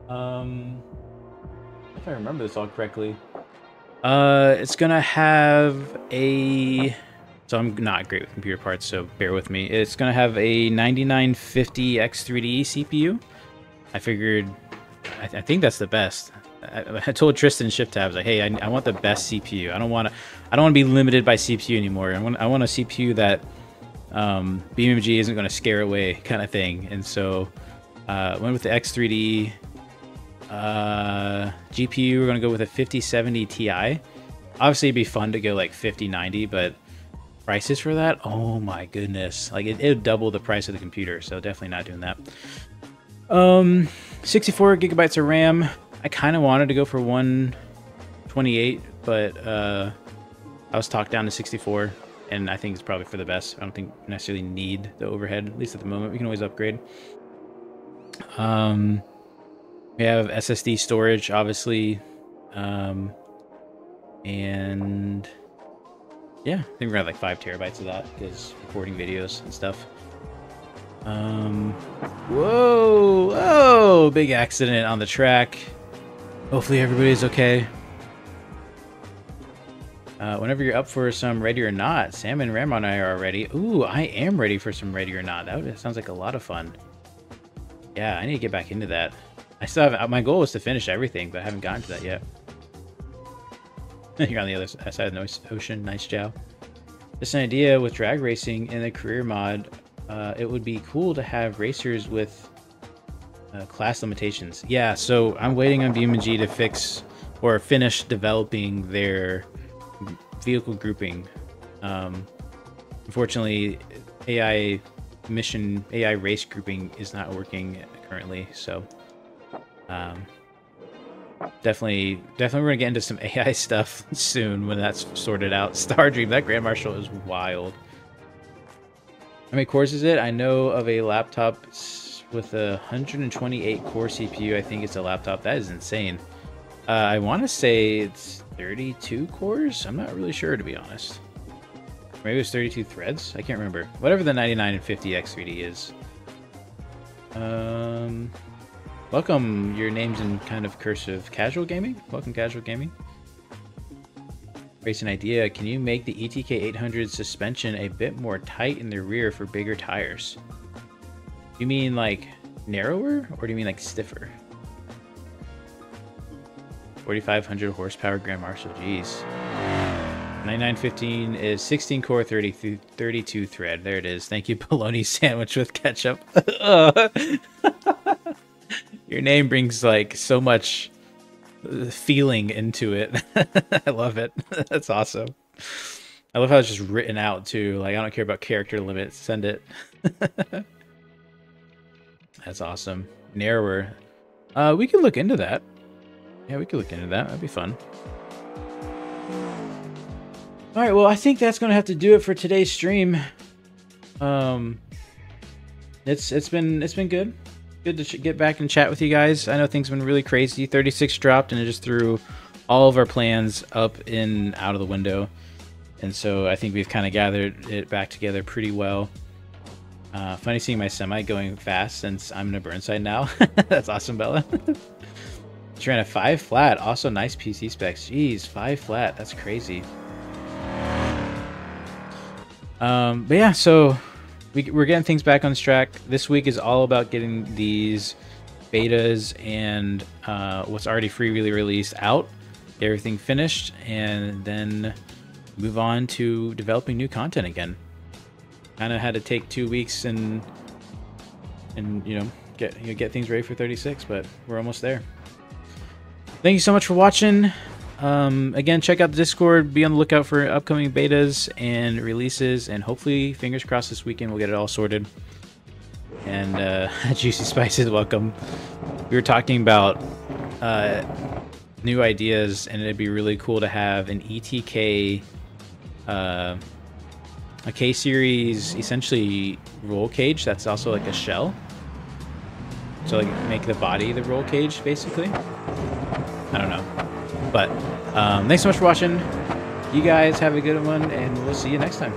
S2: if I remember this all correctly, it's gonna have a... So I'm not great with computer parts, so bear with me. It's gonna have a 9950 X3D CPU. I figured, I think that's the best. I told Tristan Shift Tabs, like, hey, I want the best CPU. I don't want to be limited by CPU anymore. I want a CPU that BeamNG isn't going to scare away, kind of thing. And so went with the X3D GPU. We're going to go with a 5070 Ti. Obviously, it'd be fun to go like 5090, but prices for that, oh my goodness, like it would double the price of the computer. So definitely not doing that. 64 gigabytes of RAM. I kind of wanted to go for 128, but I was talked down to 64, and I think it's probably for the best. I don't think we necessarily need the overhead, at least at the moment. We can always upgrade. We have SSD storage, obviously, and yeah, I think we're gonna have like 5 terabytes of that because recording videos and stuff. Whoa, big accident on the track. Hopefully everybody's okay. Whenever you're up for some Ready or Not, Sam and Ramon and I are ready. Ooh, I am ready for some Ready or Not. That sounds like a lot of fun. Yeah, I need to get back into that. I still have, my goal is to finish everything, but I haven't gotten to that yet. You're on the other side of the ocean. Nice job. Just an idea with drag racing in the career mod. It would be cool to have racers with class limitations. Yeah, so I'm waiting on BeamNG to fix or finish developing their vehicle grouping. Unfortunately, AI race grouping is not working currently, so definitely we're gonna get into some AI stuff soon when that's sorted out. Stardream, that Grand Marshal is wild. How many cores is it? I know of a laptop with a 128 core CPU. I think it's a laptop. That is insane. I want to say it's 32 cores. I'm not really sure, to be honest. Maybe it's 32 threads. I can't remember. Whatever the 99 and 50 X3D is. Welcome. Your name's in kind of cursive. Casual Gaming? Welcome, Casual Gaming. Race an idea. Can you make the ETK 800 suspension a bit more tight in the rear for bigger tires? You mean like narrower, or do you mean like stiffer? 4,500 horsepower Grand Marshal. Jeez. 9915 is 16 core 32 thread. There it is. Thank you, bologna sandwich with ketchup. Your name brings like so much feeling into it. I love it. That's awesome. I love how it's just written out too. Like, I don't care about character limits. Send it. That's awesome. Narrower. We could look into that. Yeah, we could look into that. That'd be fun. All right, well, I think that's gonna have to do it for today's stream. It's been good. Good to get back and chat with you guys. I know things have been really crazy. 36 dropped, and it just threw all of our plans up and out of the window. And so I think we've kind of gathered it back together pretty well. Funny seeing my semi going fast since I'm in a Burnside now. That's awesome, Bella. She ran a 5 flat. Also nice PC specs. Jeez, 5 flat. That's crazy. But yeah, so we're getting things back on track. This week is all about getting these betas and what's already freely released out, get everything finished, and then move on to developing new content again. Kind of had to take 2 weeks and you know get things ready for 36, but we're almost there. Thank you so much for watching. Again, check out the Discord, be on the lookout for upcoming betas and releases, and hopefully, fingers crossed, this weekend we'll get it all sorted. And Juicy Spices, welcome. We were talking about new ideas, and it'd be really cool to have an ETK, a K-series, essentially roll cage that's also like a shell. So like make the body the roll cage, basically. I don't know. But thanks so much for watching. You guys have a good one, and we'll see you next time.